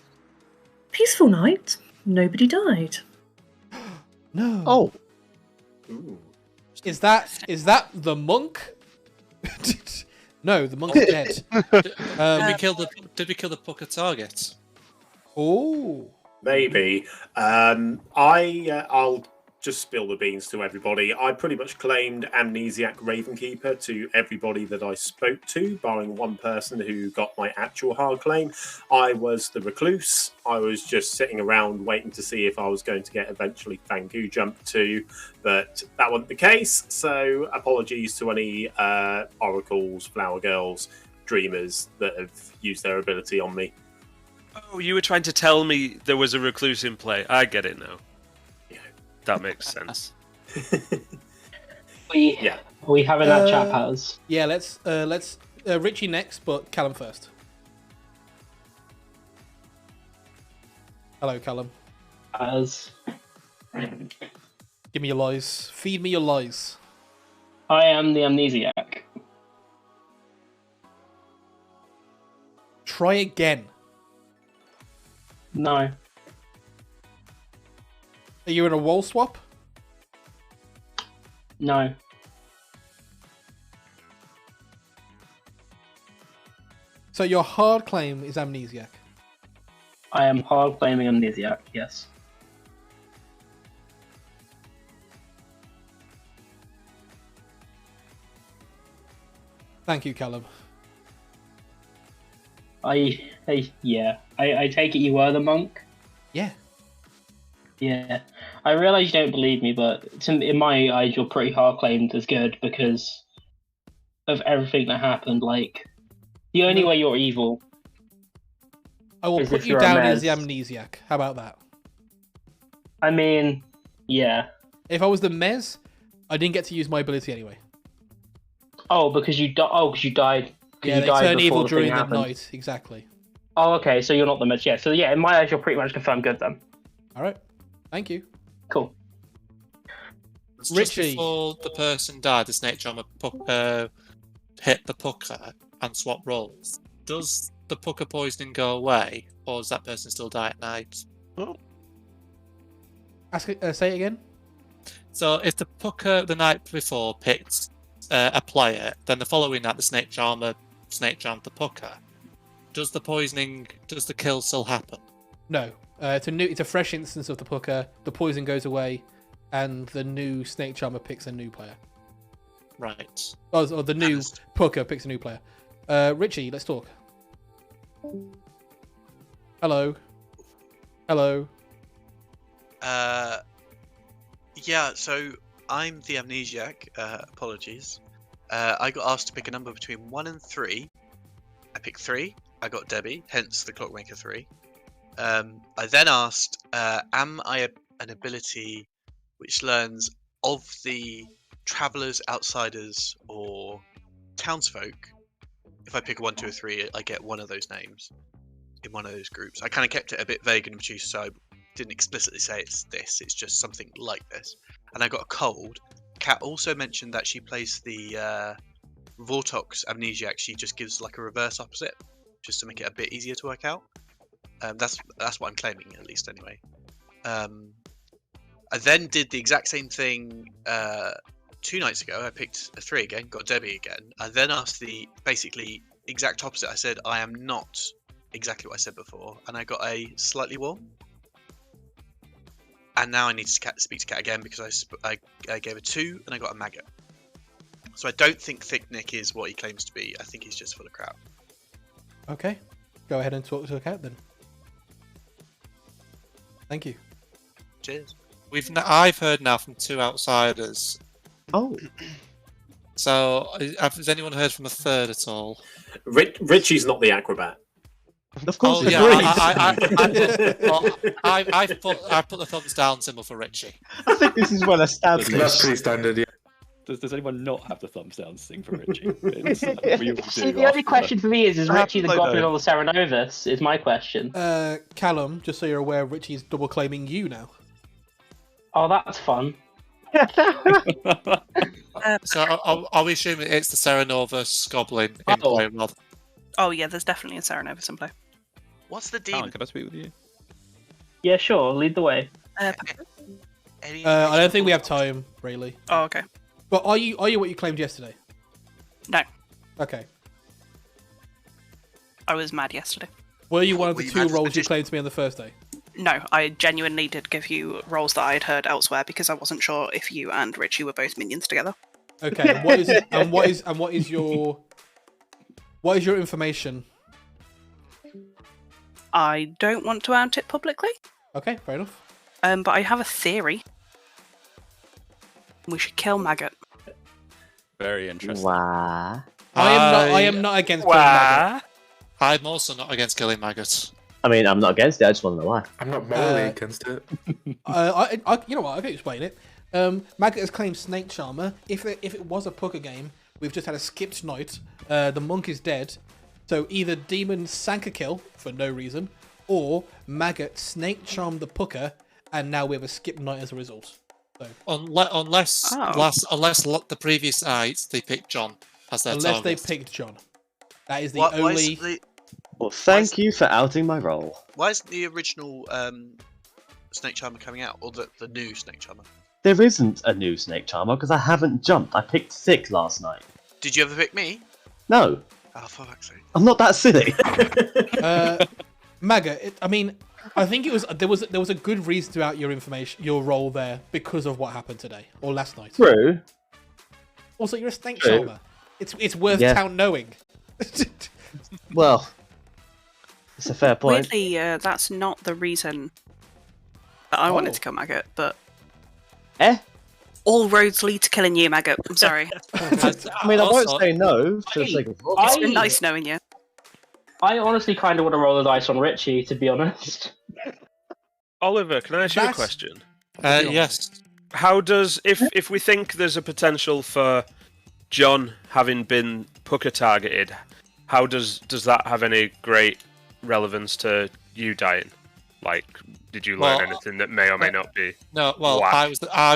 Peaceful night. Nobody died. No. Oh. Ooh. Is that the monk? No, the monk's dead. Did we kill the pucker target? Oh. Maybe. I'll just spill the beans to everybody. I pretty much claimed Amnesiac Ravenkeeper to everybody that I spoke to, barring one person who got my actual hard claim. I was the recluse. I was just sitting around waiting to see if I was going to get eventually Fangu jumped to, but that wasn't the case. So apologies to any oracles, flower girls, dreamers that have used their ability on me. Oh, you were trying to tell me there was a recluse in play. I get it now. That makes sense. We having that chat, Patters? Yeah, let's Richie next, but Callum first. Hello, Callum. Patters. Give me your lies. Feed me your lies. I am the Amnesiac. Try again. No. Are you in a wall swap? No. So your hard claim is Amnesiac. I am hard claiming Amnesiac, yes. Thank you, Callum. I take it you were the monk? Yeah. Yeah. I realise you don't believe me, but in my eyes you're pretty hard claimed as good because of everything that happened. Like, the only way you're evil... I will put you down as the Amnesiac. How about that? I mean, yeah. If I was the Mez, I didn't get to use my ability anyway. Oh, because you died. Yeah, they turn evil during the night. Exactly. Oh, okay. So you're not the Mez. Yeah. So yeah, in my eyes, you're pretty much confirmed good then. All right. Thank you. Cool. Just Richie. before the person died, the snake charmer hit the pucker and swap roles. Does the pucker poisoning go away, or does that person still die at night? Oh. Say it again. So if the pucker the night before picked a player, then the following night the snake charmer charmed the pucker. Does the kill still happen? No. It's a fresh instance of the pucker. The poison goes away, and the new snake charmer picks a new player. Right. Or the new pucker picks a new player. Richie, let's talk. Hello. Hello. Yeah, so I'm the Amnesiac. Apologies. I got asked to pick a number between 1 and 3. I picked 3. I got Debbie, hence the Clockmaker 3. I then asked, am I an ability which learns of the travellers, outsiders, or townsfolk? If I pick a 1, 2, or 3, I get one of those names in one of those groups. I kind of kept it a bit vague and obtuse, so I didn't explicitly say it's this. It's just something like this. And I got a cold. Kat also mentioned that she plays the Vortox Amnesiac. She just gives like a reverse opposite, just to make it a bit easier to work out. That's what I'm claiming, at least anyway. I then did the exact same thing 2 nights ago. I picked a 3 again, got Debbie again. I then asked the basically exact opposite. I said I am not exactly what I said before, and I got a slightly warm. And now I need to speak to Kat again because I gave a 2 and I got a maggot. So I don't think Thick Nick is what he claims to be. I think he's just full of crap. Okay. Go ahead and talk to Kat then. Thank you. Cheers. I've heard now from 2 outsiders. Oh. So has anyone heard from a third at all? Richie's not the acrobat. Of course, Oh, yeah, I put the thumbs down symbol for Richie. I think this is well established. That's pretty standard, yeah. Does anyone not have the thumbs down thing for Richie? See, the only question for me is Richie the Goblin or the Serenovus? Is my question. Callum, just so you're aware, Richie's double claiming you now. Oh, that's fun. So are we assuming it's the Serenovus Goblin in play, rather? Oh yeah, there's definitely a Serenovus in play. What's the demon? Can I speak with you? Yeah, sure. Lead the way. I don't think we have time, really. Oh, okay. But are you what you claimed yesterday? No. Okay. I was mad yesterday. Were you one of the two roles you claimed to me on the first day? No, I genuinely did give you roles that I had heard elsewhere because I wasn't sure if you and Richie were both minions together. Okay. What is your information? I don't want to out it publicly. Okay, fair enough. But I have a theory. We should kill Maggot. Very interesting. Wow. I am not against killing Maggot. I'm also not against killing maggots. I mean, I'm not against it. I just want to know why. I'm not morally against it. You know what? I can explain it. Maggot has claimed Snake Charmer. If it was a Pucker game, we've just had a skipped night. The monk is dead. So either Demon sank a kill for no reason, or Maggot Snake Charmed the Pucker, and now we have a skipped night as a result. So. Unless the previous night they picked John as their target. They picked John. That is the only... Well, thank you for outing my role. Why isn't the original Snake Charmer coming out, or the new Snake Charmer? There isn't a new Snake Charmer because I haven't jumped. I picked 6 last night. Did you ever pick me? No. Oh, for fuck's sake. I'm not that silly. Maggot, I think there was a good reason to out your role there because of what happened today or last night. True. Also, you're a Snake Charmer. It's worth town knowing. Well, it's a fair point. Weirdly, that's not the reason that I wanted to kill Maggot, but... All roads lead to killing you, Maggot. I'm sorry. I mean, I won't say no for the sake of It's been nice knowing you. I honestly kind of want to roll the dice on Richie, to be honest. Oliver, can I ask you a question? Yes. How does, if we think there's a potential for John having been Pucker targeted, how does that have any great relevance to you dying? Like, did you learn anything that may or may not be? No, well, I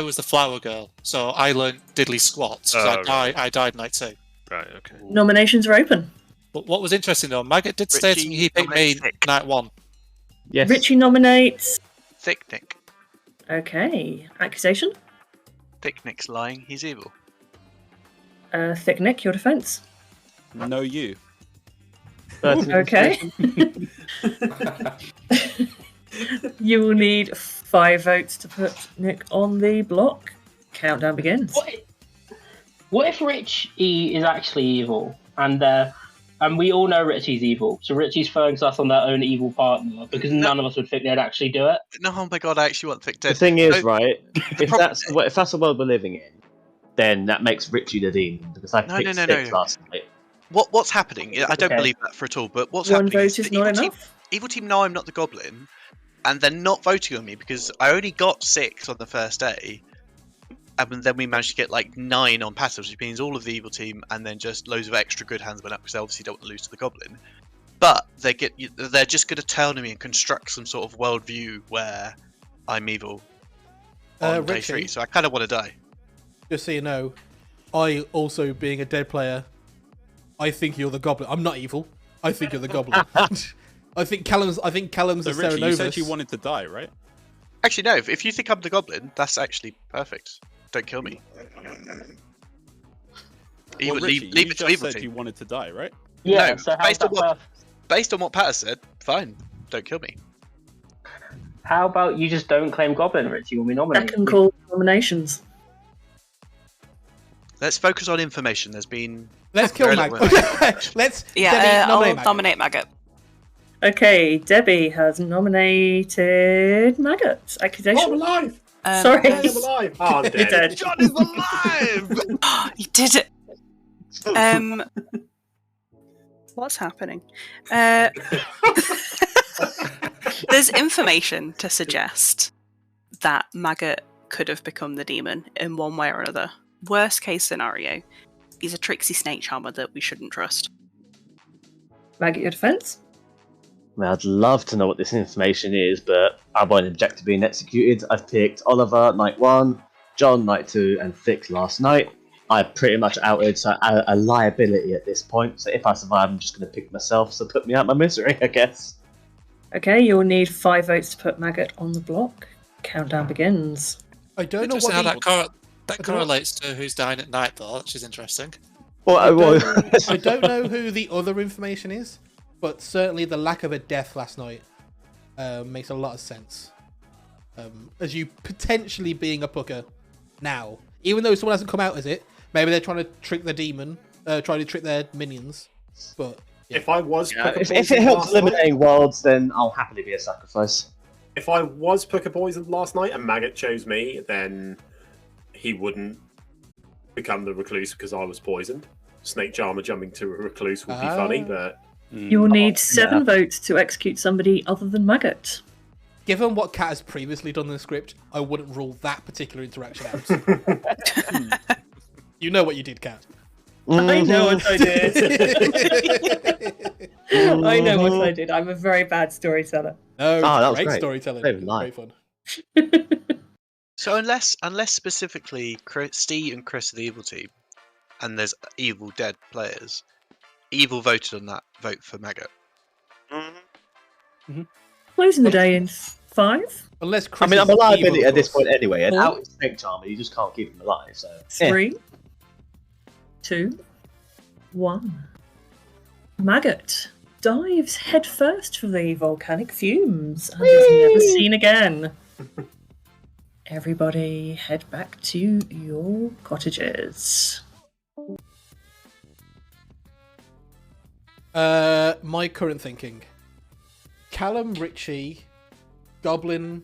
was the flower girl, so I learned diddly squats. I died night 2. Right, okay. Nominations are open. But what was interesting though, Maggot did say to me he picked me night 1. Yes. Richie nominates... Thick Nick. Okay. Accusation? Thick Nick's lying, he's evil. Thick Nick, your defense? No, you. Okay. You will need 5 votes to put Nick on the block. Countdown begins. What if Richie is actually evil, and we all know Richie's evil, so Richie's throwing us on their own evil partner because none of us would think they'd actually do it? No, oh my god, I actually want Thick dead. The thing is, right, if that's the world we're living in, then that makes Richie the demon, because I picked 6 last night. What's happening? I don't believe that for at all, but what's One happening vote is not enough. Evil team know I'm not the goblin, and they're not voting on me because I only got 6 on the first day, and then we managed to get like 9 on passives, which means all of the evil team, and then just loads of extra good hands went up because they obviously don't want to lose to the goblin. But they're just going to turn on me and construct some sort of worldview where I'm evil on day 3, so I kind of want to die. Just so you know, I also, being a dead player, I think you're the goblin. I'm not evil. I think you're the goblin. I think Callum's the Richie, you said Serenovus. you wanted to die, right? Actually, no. If you think I'm the goblin, that's actually perfect. Don't kill me. Richie, leave it to evil said team. you wanted to die, right? Yeah. No, So based on what Pat said, fine. Don't kill me. how about you just don't claim Goblin, Richie, when we nominate? Second call nominations. Let's focus on information. There's been... Let's kill Maggot. I'll nominate Maggot. Okay, Debbie has nominated Maggot. Accusation. I'm alive! Sorry. I'm alive! Oh, I'm You're dead. dead. John is alive! He did it! What's happening? There's information to suggest that Maggot could have become the demon in one way or another. Worst case scenario, he's a tricksy snake charmer that we shouldn't trust. Maggot, your defense? I mean, I'd love to know what this information is, but I won't object to being executed. I've picked Oliver night 1, John night 2, and Thick last night. I pretty much outed, so a liability at this point. So if I survive, I'm just going to pick myself, so put me out my misery, I guess. Okay, you'll need 5 votes to put Maggot on the block. Countdown begins. I don't know Interesting what how that correlates to who's dying at night, though, which is interesting. I don't know who the other information is, but certainly the lack of a death last night makes a lot of sense. As you potentially being a Pucker now, even though someone hasn't come out as it, maybe they're trying to trick the demon, trying to trick their minions. But yeah. If I was if it helps eliminating worlds, then I'll happily be a sacrifice. If I was Pucker poisoned last night and Maggot chose me, then he wouldn't become the recluse because I was poisoned. Snake Charmer jumping to a recluse would be funny, but... You'll need 7 votes to execute somebody other than Maggot. Given what Kat has previously done in the script, I wouldn't rule that particular interaction out. You know what you did, Kat. I know what I did. I know what I did. I'm a very bad storyteller. No, that was great great. storytelling. Great fun. So unless specifically Steve and Chris are the evil team, and there's evil dead players, evil voted on that vote for Maggot. Closing the day in 5. Unless Chris I mean, I'm a is liability evil, at this of course. point anyway, and 4. out is Snake Charmer, you just can't keep him alive, so... 3, 2, 1. Maggot dives headfirst for the volcanic fumes and is never seen again. Everybody head back to your cottages. My current thinking. Callum, Richie, Goblin,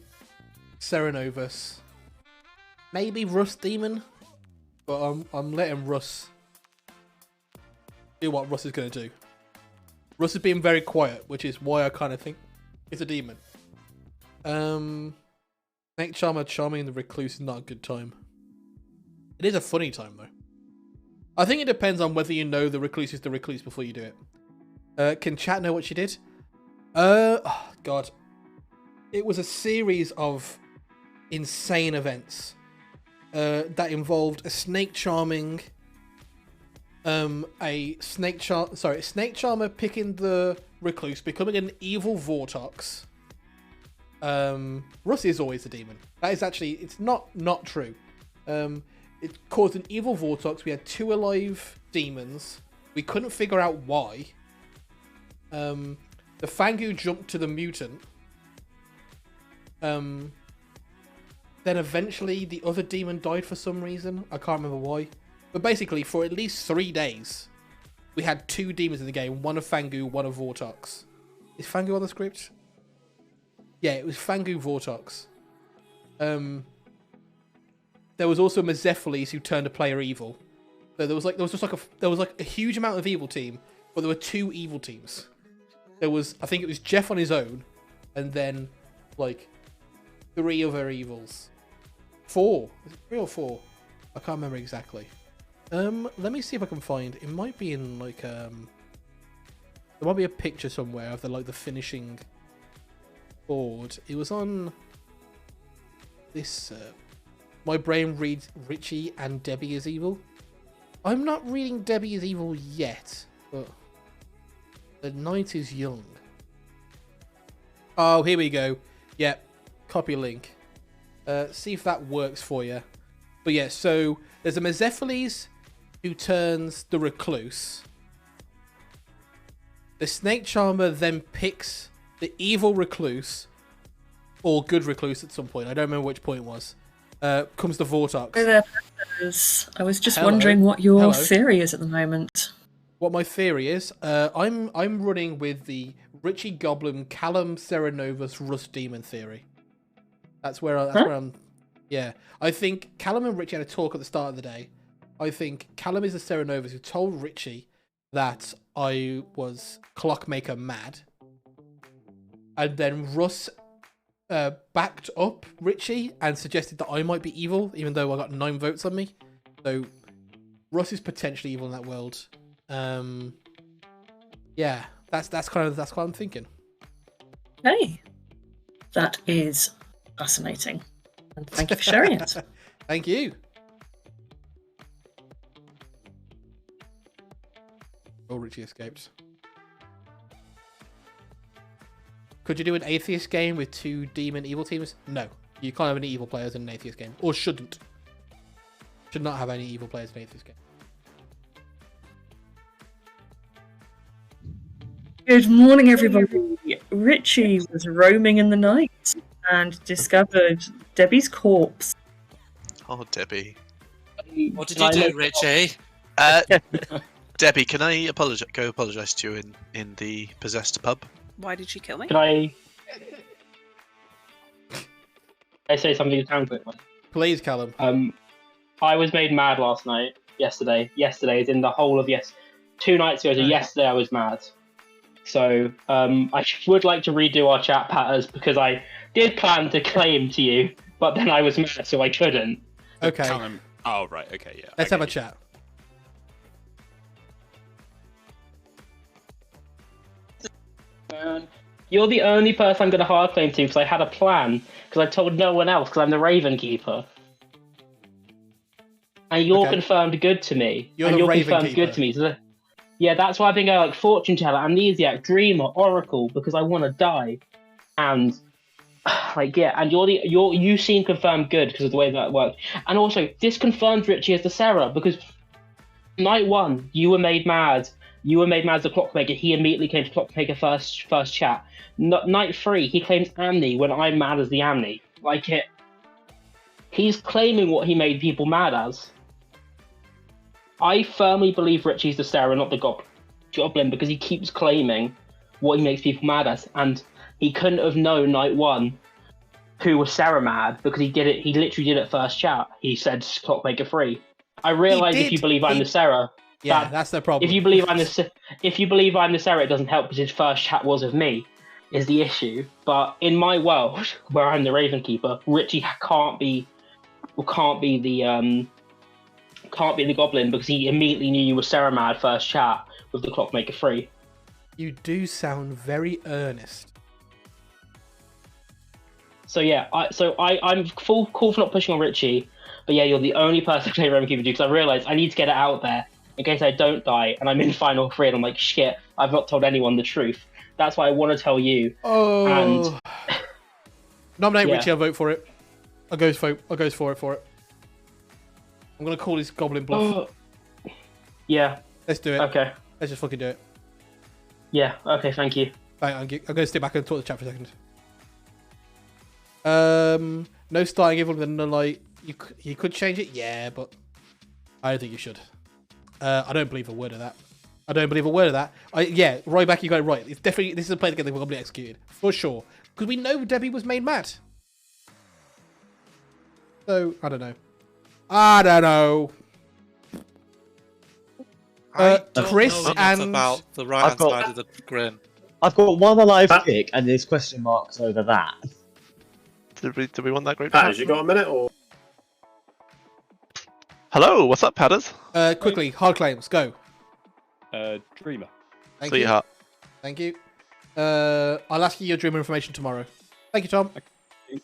Serenovus, maybe Russ Demon, but I'm letting Russ do what Russ is going to do. Russ is being very quiet, which is why I kind of think it's a demon. Snake Charmer charming the recluse is not a good time. It is a funny time though. I think it depends on whether you know the recluse is the recluse before you do it. Can chat know what she did? Oh God. It was a series of insane events that involved a snake charming, snake charmer picking the recluse, becoming an evil Vortox. Russ is always a demon. That is actually, it's not true. It caused an evil Vortox. We had 2 alive demons. We couldn't figure out why. The Fangu jumped to the mutant. Then eventually the other demon died for some reason. I can't remember why. But basically, for at least 3 days, we had 2 demons in the game. One of Fangu, one of Vortox. Is Fangu on the script? Yeah, it was Fangu Vortox. There was also Mezephiles who turned a player evil. So there was a huge amount of evil team, but there were 2 evil teams. I think it was Jeff on his own, and then like 3 other evils. 4. Is it 3 or 4? I can't remember exactly. Let me see if I can find. It might be in like there might be a picture somewhere of the finishing board. It was on this. My brain reads Richie and Debbie is evil. I'm not reading Debbie is evil yet, but the night is young. Oh, here we go. Yep, copy link. See if that works for you. But yeah, so there's a Mezephiles who turns the recluse. The snake charmer then picks the evil recluse, or good recluse at some point. I don't remember which point it was. Comes the Vortox. Hey there, Peppers. I was just wondering what your theory is at the moment. What my theory is, I'm running with the Richie Goblin, Callum Serenovus, Russ Demon theory. That's where I'm. Yeah, I think Callum and Richie had a talk at the start of the day. I think Callum is the Serenovus who told Richie that I was Clockmaker mad. And then Russ backed up Richie and suggested that I might be evil, even though I got 9 votes on me. So Russ is potentially evil in that world. Yeah, that's what I'm thinking. Okay. That is fascinating. And thank you for sharing it. Thank you. Oh, Richie escaped. Could you do an atheist game with 2 demon evil teams? No. You can't have any evil players in an atheist game. Or shouldn't. Should not have any evil players in an atheist game. Good morning, everybody. Richie was roaming in the night and discovered Debbie's corpse. Oh, Debbie. What did you do, Richie? Debbie, can I apologise to you in the possessed pub? Why did she kill me? Can I say something to town quickly? Please, Callum. I was made mad last night. Yesterday is in the whole of 2 nights ago. So yesterday I was mad. So I would like to redo our chat patterns because I did plan to claim to you, but then I was mad, so I couldn't. Okay. Oh, right. Okay, yeah. Let's have a chat. You're the only person I'm going to hard claim to because I had a plan, because I told no one else because I'm the Raven Keeper. And you're confirmed good to me. You're and the you're Raven confirmed Keeper. good to me. So yeah, that's why I've been going like Fortune Teller, Amnesiac, Dreamer, Oracle, because I want to die. And and you seem confirmed good because of the way that worked. And also, this confirms Richie as the Sarah, because night 1, you were made mad. You were made mad as the Clockmaker. He immediately came to Clockmaker first chat. Night 3, he claims Amni when I'm mad as the Amni. He's claiming what he made people mad as. I firmly believe Richie's the Sarah, not the Goblin, because he keeps claiming what he makes people mad as. And he couldn't have known night 1 who was Sarah mad because he did it. He literally did it first chat. He said Clockmaker 3. I realise if you believe I'm the Sarah. Yeah, that's the problem. If you believe I'm the Sarah, it doesn't help because his first chat was of me, is the issue. But in my world, where I'm the Raven Keeper, Richie can't be the Goblin because he immediately knew you were Sarah mad first chat with the Clockmaker 3. You do sound very earnest. So yeah, I'm full call for not pushing on Richie, but yeah, you're the only person I can Raven Keeper because I realised I need to get it out there in case I don't die and I'm in final 3 and I'm like, shit, I've not told anyone the truth. That's why I want to tell you. Oh. And nominate Richie, I'll vote for it. I'll go for it. I'm going to call his Goblin bluff. Yeah. Let's do it. Okay. Let's just fucking do it. Yeah, okay, thank you. Right, I'm going to step back and talk to the chat for a second. No starting evil with no light. You could change it, yeah, but I don't think you should. I don't believe a word of that. Yeah, right back, you got it right. It's definitely, this is a play together that will be executed. For sure. Because we know Debbie was made mad. So, I don't know. Chris and about the right side of the grin. I've got one alive pick, and there's question marks over that. Did we want that group? Pat, you got a minute or? Hello, what's up, Padders? Quickly, hard claims, go. Dreamer. Thank Sweetheart. you. Thank you. I'll ask you your Dreamer information tomorrow. Thank you, Tom. I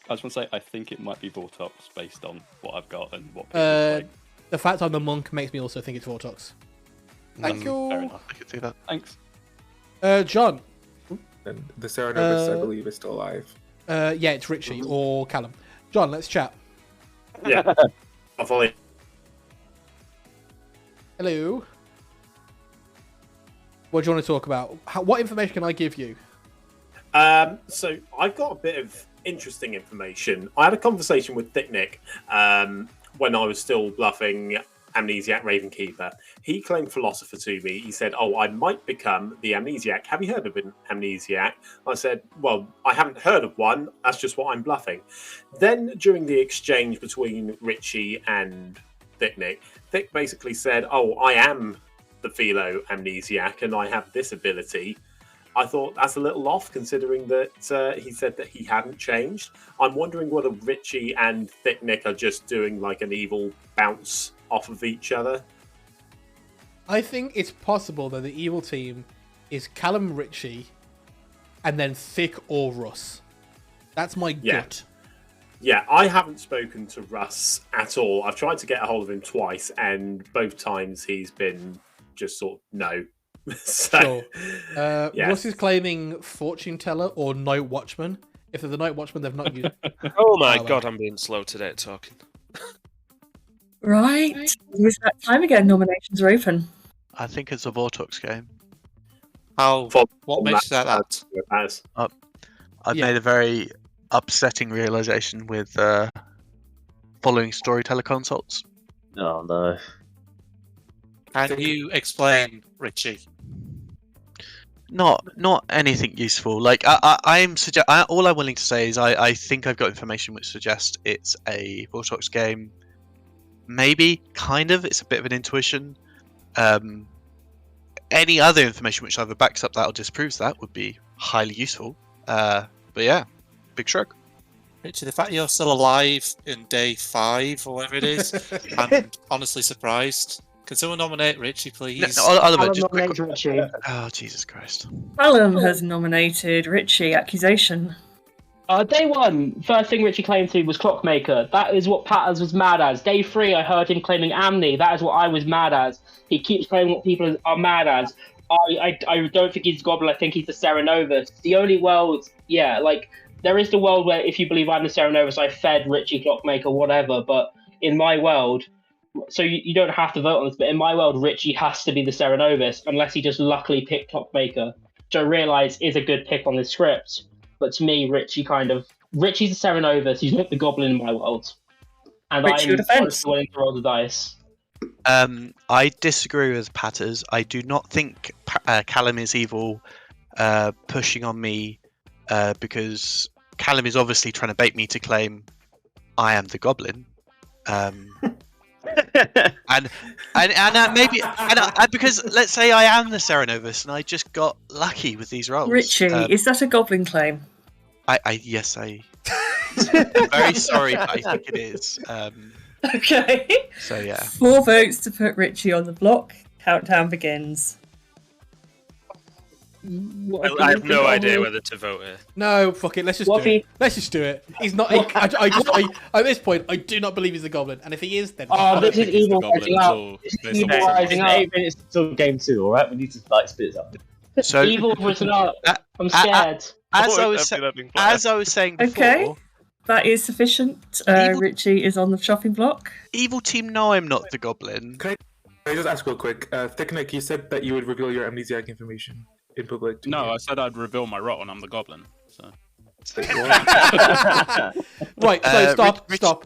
just want to say, I think it might be Vortox based on what I've got and what people say. The fact I'm the monk makes me also think it's Vortox. Thank you. Fair enough. I can see that. Thanks. John. And the Serenobus, I believe, is still alive. Yeah, it's Richie or Callum. John, let's chat. Yeah. I'll follow you. Hello. What do you want to talk about? What information can I give you? So I've got a bit of interesting information. I had a conversation with Thick Nick when I was still bluffing Amnesiac Ravenkeeper. He claimed philosopher to me. He said, "Oh, I might become the Amnesiac. Have you heard of an Amnesiac?" I said, "Well, I haven't heard of one. That's just what I'm bluffing." Then during the exchange between Richie and Thick Nick, Thick basically said, "Oh, I am the Philo amnesiac and I have this ability, I thought that's a little off considering that he said that he hadn't changed. I'm wondering whether Richie and Thick Nick are just doing like an evil bounce off of each other. I think it's possible that the evil team is Callum, Richie, and then Thick or Russ. That's my gut. Yeah, I haven't spoken to Russ at all. I've tried to get a hold of him twice, and both times he's been just sort of no. So, sure. Russ is claiming Fortune Teller or Night Watchman. If they're the Night Watchman, they've not used. Oh my god, I'm being slow today at talking. Right. It's that time again. Nominations are open. I think it's a Vortex game. What makes that? I've made a very upsetting realization with following Storyteller consults. Oh no. Can you explain, Richie? Not anything useful. Like all I'm willing to say is I think I've got information which suggests it's a Vortex game. Maybe, kind of. It's a bit of an intuition. Any other information which either backs up that or disproves that would be highly useful. But yeah, big shrug. Richie, the fact you're still alive in day 5 or whatever it is, I'm honestly surprised. Can someone nominate Richie, please? Oliver, just quick. Oh, Jesus Christ. Callum has nominated Richie. Accusation. Day 1, first thing Richie claimed to was Clockmaker. That is what Patters was mad as. Day 3, I heard him claiming Amni. That is what I was mad as. He keeps claiming what people are mad as. I don't think he's Goblin. I think he's the Serenovus. The only world, there is the world where if you believe I'm the Serenovus, I fed Richie Clockmaker, whatever. But in my world, so you don't have to vote on this, but in my world, Richie has to be the Serenovus unless he just luckily picked Clockmaker, which I realise is a good pick on this script. But to me, Richie's the Serenovus. He's not the Goblin in my world. And Richie, I'm willing to roll the dice. I disagree with Patters. I do not think Callum is evil pushing on me because Callum is obviously trying to bait me to claim I am the Goblin. And maybe because let's say I am the Serenovus and I just got lucky with these rolls. Richie, is that a Goblin claim? Yes, I'm very sorry, but I think it is. Okay. So yeah. 4 votes to put Richie on the block. Countdown begins. I have no idea whether to vote here. No, fuck it. Let's just do it. Let's just do it. He's not. At this point, I do not believe he's the Goblin. And if he is, then this is evil rising up. This is evil rising up. 8 minutes until game 2. All right, we need to split it up. So evil risen up. I'm scared. As I was saying before. Okay. That is sufficient. Richie is on the chopping block. Evil team know I'm not the Goblin. Can I just ask real quick? Thick Nick, you said that you would reveal your amnesiac information in public. No, I said I'd reveal my rot when I'm the Goblin. So. Right, so stop.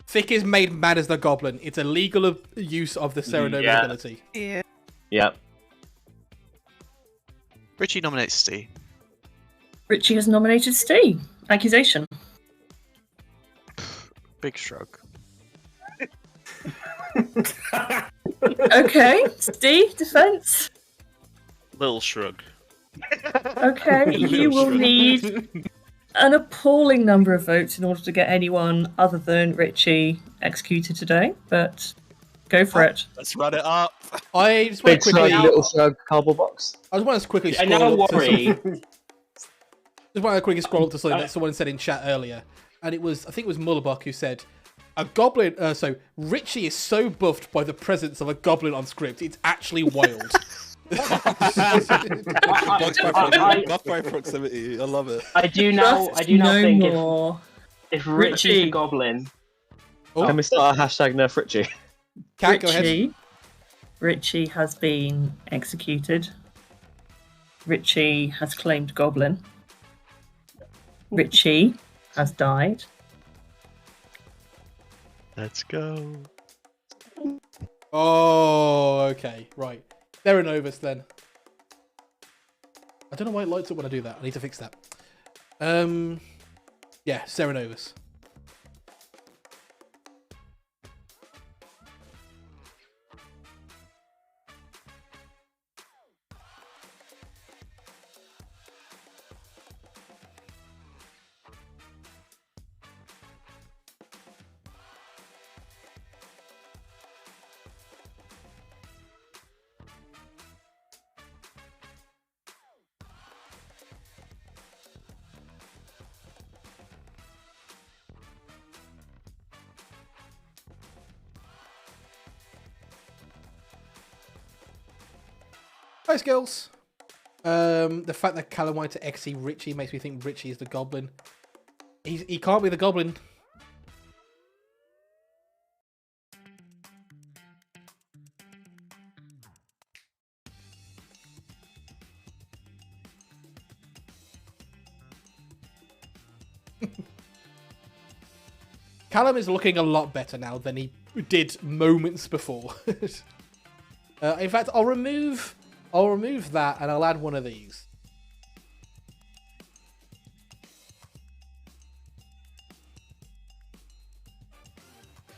Thick is made mad as the Goblin. It's a legal use of the Serenova ability. Yeah. Yep. Richie nominates Steve. Richie has nominated Steve. Accusation. Big shrug. Okay, Steve, defense. Little shrug. Okay, you will need an appalling number of votes in order to get anyone other than Richie executed today, but go for it. Let's run it up. I just want to quickly... little shrug, cardboard box. I just want to quickly I now worry. Just want to quickly scroll up to something that someone said in chat earlier. And I think it was Mullerbach who said, a goblin, Richie is so buffed by the presence of a goblin on script, it's actually wild. Buff by proximity, I love it. I do now think if Richie's a goblin... Can we start a hashtag nerf Richie? Go ahead. Richie has been executed. Richie has claimed goblin. Richie has died. Let's go. Oh, okay, right. They're an Ovus then. I don't know why it lights up when I do that. I need to fix that. Yeah, Serenovus. Hi, Skills. The fact that Callum wanted to XC Richie makes me think Richie is the goblin. He can't be the goblin. Callum is looking a lot better now than he did moments before. In fact, I'll remove that and I'll add one of these.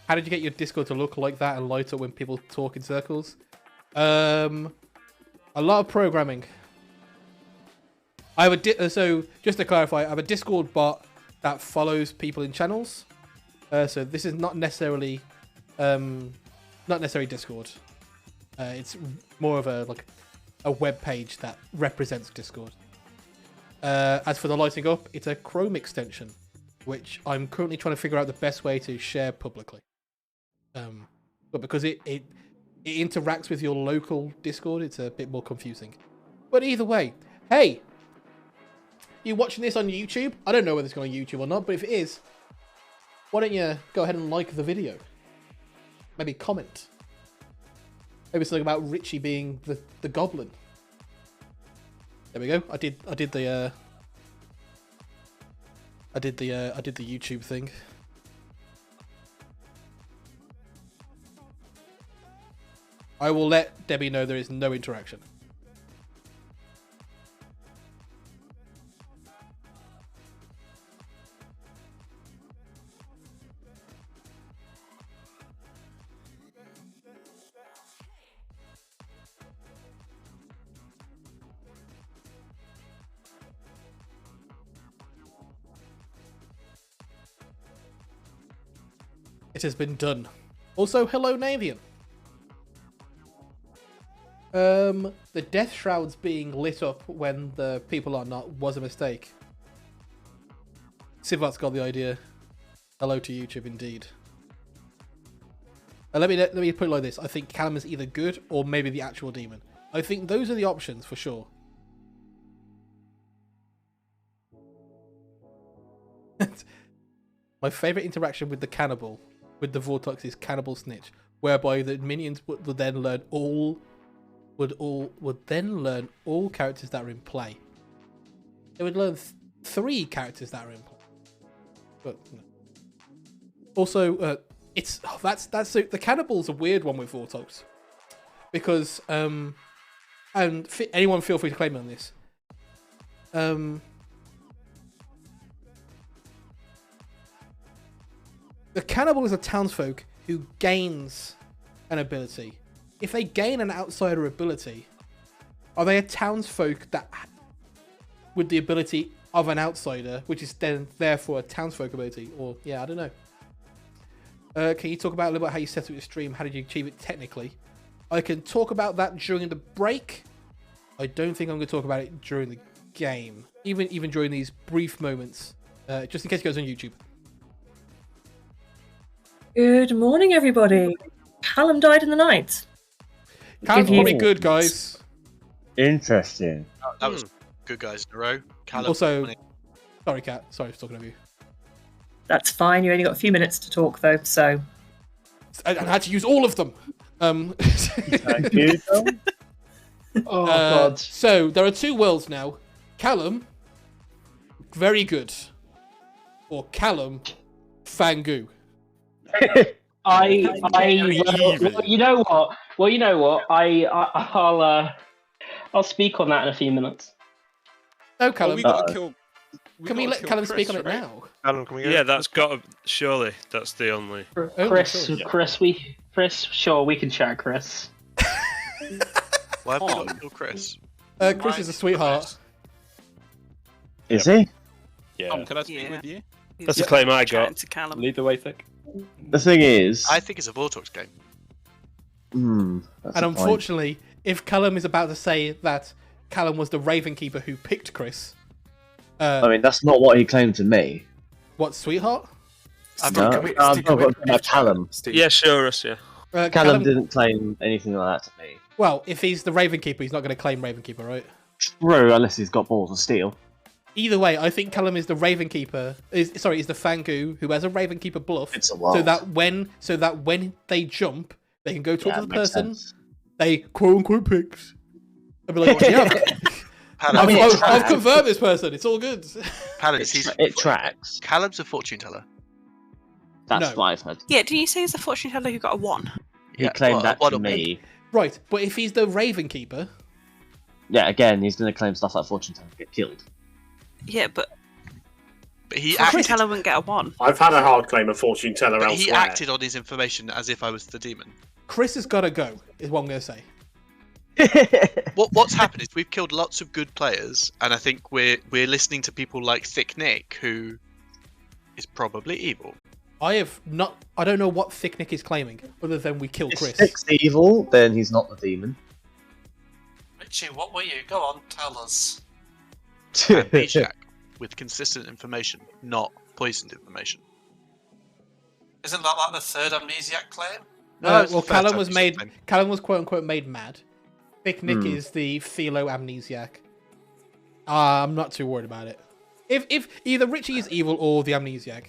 How did you get your Discord to look like that and light up when people talk in circles? A lot of programming. I have so just to clarify, I have a Discord bot that follows people in channels. So this is not necessarily Discord. It's more of a web page that represents Discord. As for the lighting up, it's a Chrome extension, which I'm currently trying to figure out the best way to share publicly. But because it interacts with your local Discord, it's a bit more confusing. But either way, hey, you watching this on YouTube? I don't know whether it's going on YouTube or not, but if it is, why don't you go ahead and like the video? Maybe comment. Maybe something about Richie being the goblin. There we go. I did the YouTube thing. I will let Debbie know there is no interaction. It has been done. Also, hello, Navian. The death shrouds being lit up when the people are not was a mistake. Sivat's got the idea. Hello to YouTube, indeed. Let me put it like this. I think Callum is either good or maybe the actual demon. I think those are the options for sure. My favourite interaction with the cannibal, with the Vortex, is Cannibal Snitch, whereby the minions would then learn all characters that are in play. They would learn 3 characters that are in play. But no. Also, the cannibal's a weird one with Vortex, because and anyone feel free to claim on this. The cannibal is a townsfolk who gains an ability. If they gain an outsider ability, are they a townsfolk that with the ability of an outsider, which is then therefore a townsfolk ability? Or yeah, I don't know. Can you talk about a little bit how you set up your stream? How did you achieve it technically? I can talk about that during the break. I don't think I'm going to talk about it during the game, even during these brief moments, just in case it goes on YouTube. Good morning, everybody. Callum died in the night. Callum's probably good, guys. Interesting. That was good guys in a row. Callum, also, sorry, Kat. Sorry for talking over you. That's fine. You only got a few minutes to talk, though, so. I had to use all of them. Thank you. Oh, God. So, there are 2 worlds now. Callum, very good. Or Callum, Fangu. Well, you know what? I'll speak on that in a few minutes. No, Callum. We gotta kill. Can we let Callum speak on it now? Callum, can we go? Yeah, that's got to, surely that's the only. Chris, sure, we can chat, Chris. Why have we got to kill Chris? Chris is a sweetheart. Is he? Yeah. Can I speak with you? That's a claim I got. To Callum. Lead the way, Thick. The thing is, I think it's a Vortex game. And unfortunately, if Callum is about to say that Callum was the Raven Keeper who picked Chris, I mean, that's not what he claimed to me. What, sweetheart? I'm not about Callum. Yeah, sure, us, yeah. Callum didn't claim anything like that to me. Well, if he's the Raven Keeper, he's not going to claim Raven Keeper, right? True, unless he's got balls of steel. Either way, I think Callum is the Raven Keeper. Is the Fangu who has a Raven Keeper bluff. It's a wild. So that when they jump, they can go talk to the makes person sense. they quote unquote picked. I'd be like, yeah, I've confirmed this person. It's all good. It tracks. Callum's a fortune teller. That's what I've heard. Yeah, did you say he's the fortune teller who got a 1? He claimed that to me. Right, but if he's the Raven Keeper... Yeah, again, he's going to claim stuff like fortune teller get killed. Yeah, but he fortune teller wouldn't get a 1. I've had a hard claim of fortune teller But elsewhere. he acted on his information as if I was the demon. Chris has got to go, is what I'm going to say. What's happened is we've killed lots of good players, and I think we're listening to people like Thick Nick, who is probably evil. I don't know what Thick Nick is claiming, other than we killed Chris. If Thick's evil, then he's not the demon. Richie, what were you? Go on, tell us. Amnesiac, with consistent information, not poisoned information. Isn't that like the third amnesiac claim? Well, Callum was quote unquote made mad. Thick Nick is the philo amnesiac. I'm not too worried about it. If either Richie is evil or the amnesiac,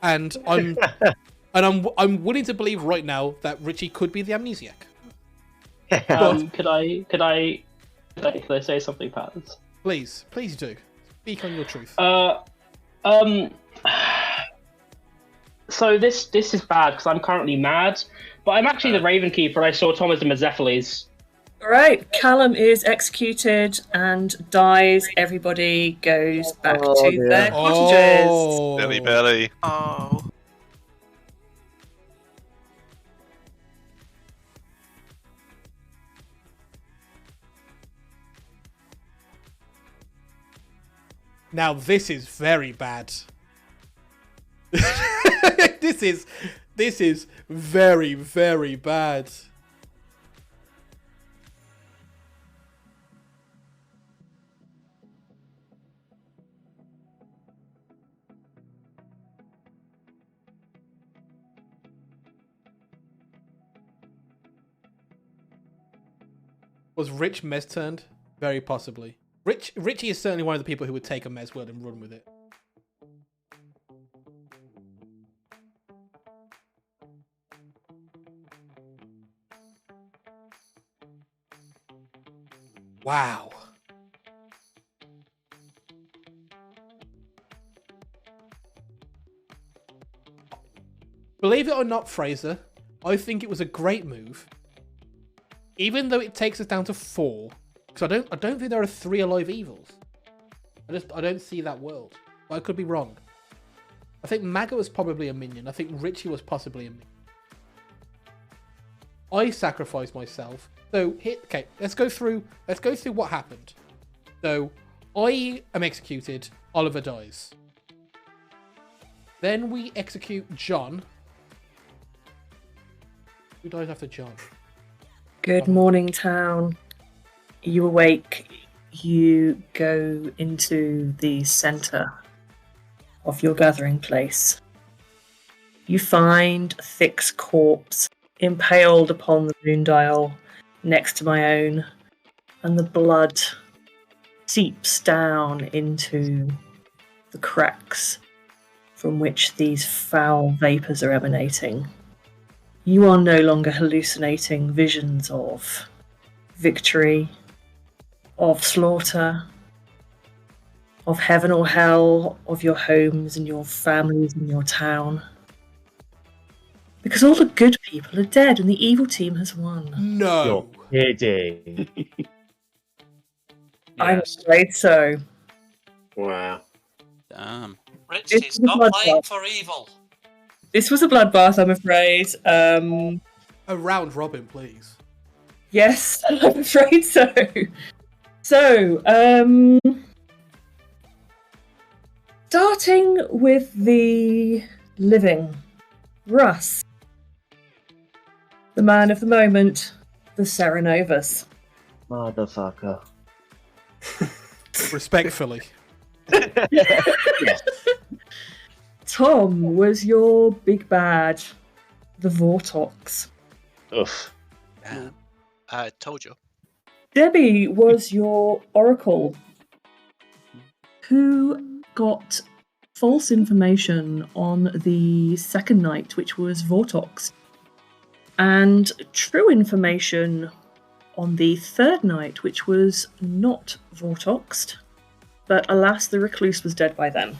and I'm willing to believe right now that Richie could be the amnesiac. Could I say something, Pat? Please do. Speak on your truth. So this is bad because I'm currently mad, but I'm actually the Raven Keeper. I saw Thomas and Mephistopheles. Alright, Callum is executed and dies. Everybody goes back to their cottages. Billy Belly. Oh. Now this is very bad. This is very, very bad. Was Rich Mez turned? Very possibly. Richie is certainly one of the people who would take a Mez word and run with it. Wow. Believe it or not, Fraser, I think it was a great move. Even though it takes us down to 4, because I don't think there are 3 alive evils. I don't see that world. But I could be wrong. I think Maga was probably a minion. I think Richie was possibly a minion. I sacrificed myself. So okay, let's go through what happened. So I am executed, Oliver dies. Then we execute John. Who dies after John? Good morning, town. You awake. You go into the centre of your gathering place. You find Thick's corpse impaled upon the moon dial next to my own, and the blood seeps down into the cracks from which these foul vapours are emanating. You are no longer hallucinating visions of victory, of slaughter, of heaven or hell, of your homes and your families and your town. Because all the good people are dead and the evil team has won. No. You're kidding. I'm afraid so. Wow. Damn. Richie, stop playing for evil. This was a bloodbath, I'm afraid. A round robin, please. Yes, I'm afraid so. So, starting with the living, Russ. The man of the moment, the Serenovus. Motherfucker. Respectfully. Yes. Tom was your big bad, the Vortox. Oof. I told you. Debbie was your oracle, who got false information on the second night, which was Vortox, and true information on the third night, which was not Vortoxed. But alas, the recluse was dead by then,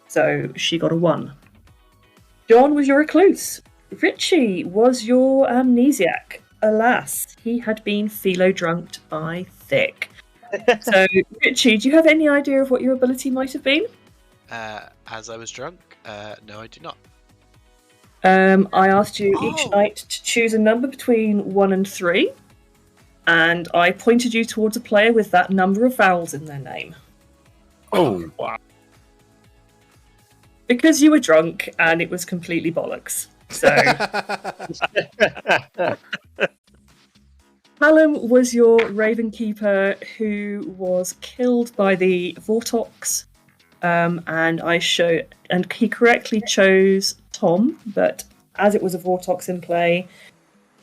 so she got a 1. John was your recluse. Richie was your amnesiac. Alas, he had been philo-drunked by Thick. So, Richie, do you have any idea of what your ability might have been? As I was drunk? No, I do not. I asked you each night to choose a number between 1 and 3, and I pointed you towards a player with that number of vowels in their name. Oh, wow. Because you were drunk, and it was completely bollocks. So... Callum was your Raven Keeper, who was killed by the Vortox, and he correctly chose Tom, but as it was a Vortox in play,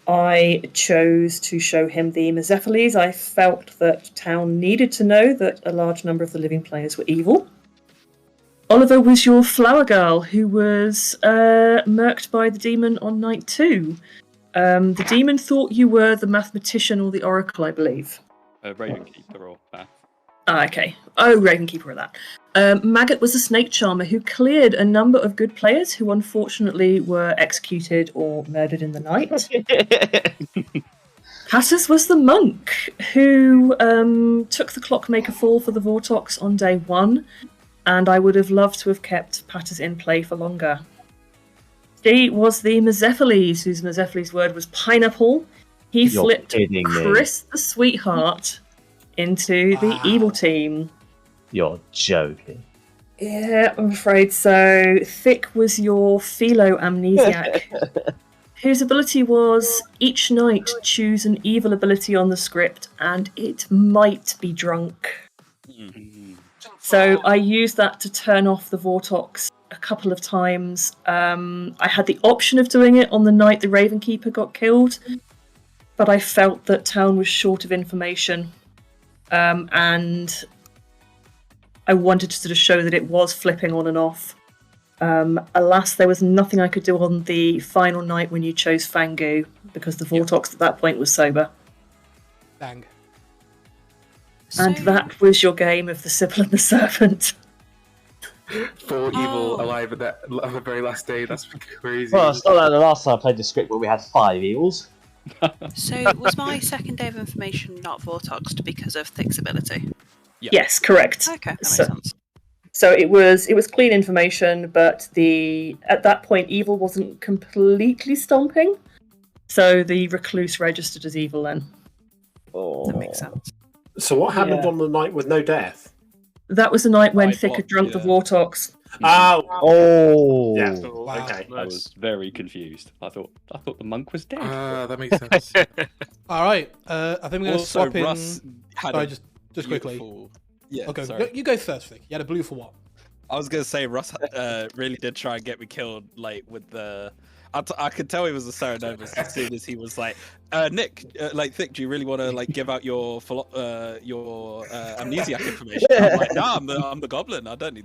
I chose to show him the Mesephiles. I felt that Town needed to know that a large number of the living players were evil. Oliver was your Flower Girl, who was murked by the demon on night 2. The demon thought you were the mathematician or the oracle, I believe. Ravenkeeper or Math. Okay. Oh, Ravenkeeper of that. Maggot was a snake charmer who cleared a number of good players who unfortunately were executed or murdered in the night. Cassus was the monk who took the clockmaker fall for the Vortox on day 1, and I would have loved to have kept Patters in play for longer. She was the Mesephiles, whose Mesephiles word was pineapple. He flipped Chris the Sweetheart into the evil team. You're joking. Yeah, I'm afraid so. Thick was your philo amnesiac, whose ability was each night choose an evil ability on the script, and it might be drunk. So I used that to turn off the Vortox a couple of times. I had the option of doing it on the night the Ravenkeeper got killed, but I felt that Town was short of information, and I wanted to sort of show that it was flipping on and off. Alas, there was nothing I could do on the final night when you chose Fangu, because the Vortox at that point was sober. Bang. And that was your game of the Sibyl and the Serpent. 4 evil alive at the very last day. That's crazy. Well, it's not like the last time I played the script where we had 5 evils. So was my second day of information not Vortoxed because of Thick's ability? Yeah. Yes, correct. Okay, that makes sense. So it was clean information, but at that point evil wasn't completely stomping, so the recluse registered as evil then. Oh. That makes sense. So what happened on the night with no death? That was the night when Thick had drunk the Vortox. Oh. Yeah. Wow. Okay. I was very confused. I thought the monk was dead. That makes sense. All right. I think we're going to swap Russ in. had Sorry, a just quickly. beautiful- Yeah, Okay, sorry. you go first, Vic. You had a blue for what? I was gonna say Russ really did try and get me killed, like with the. I could tell he was a Serenovus as soon as he was like, Nick, Thick, do you really want to like give out your amnesiac information? I'm like, nah, I'm the goblin. I don't need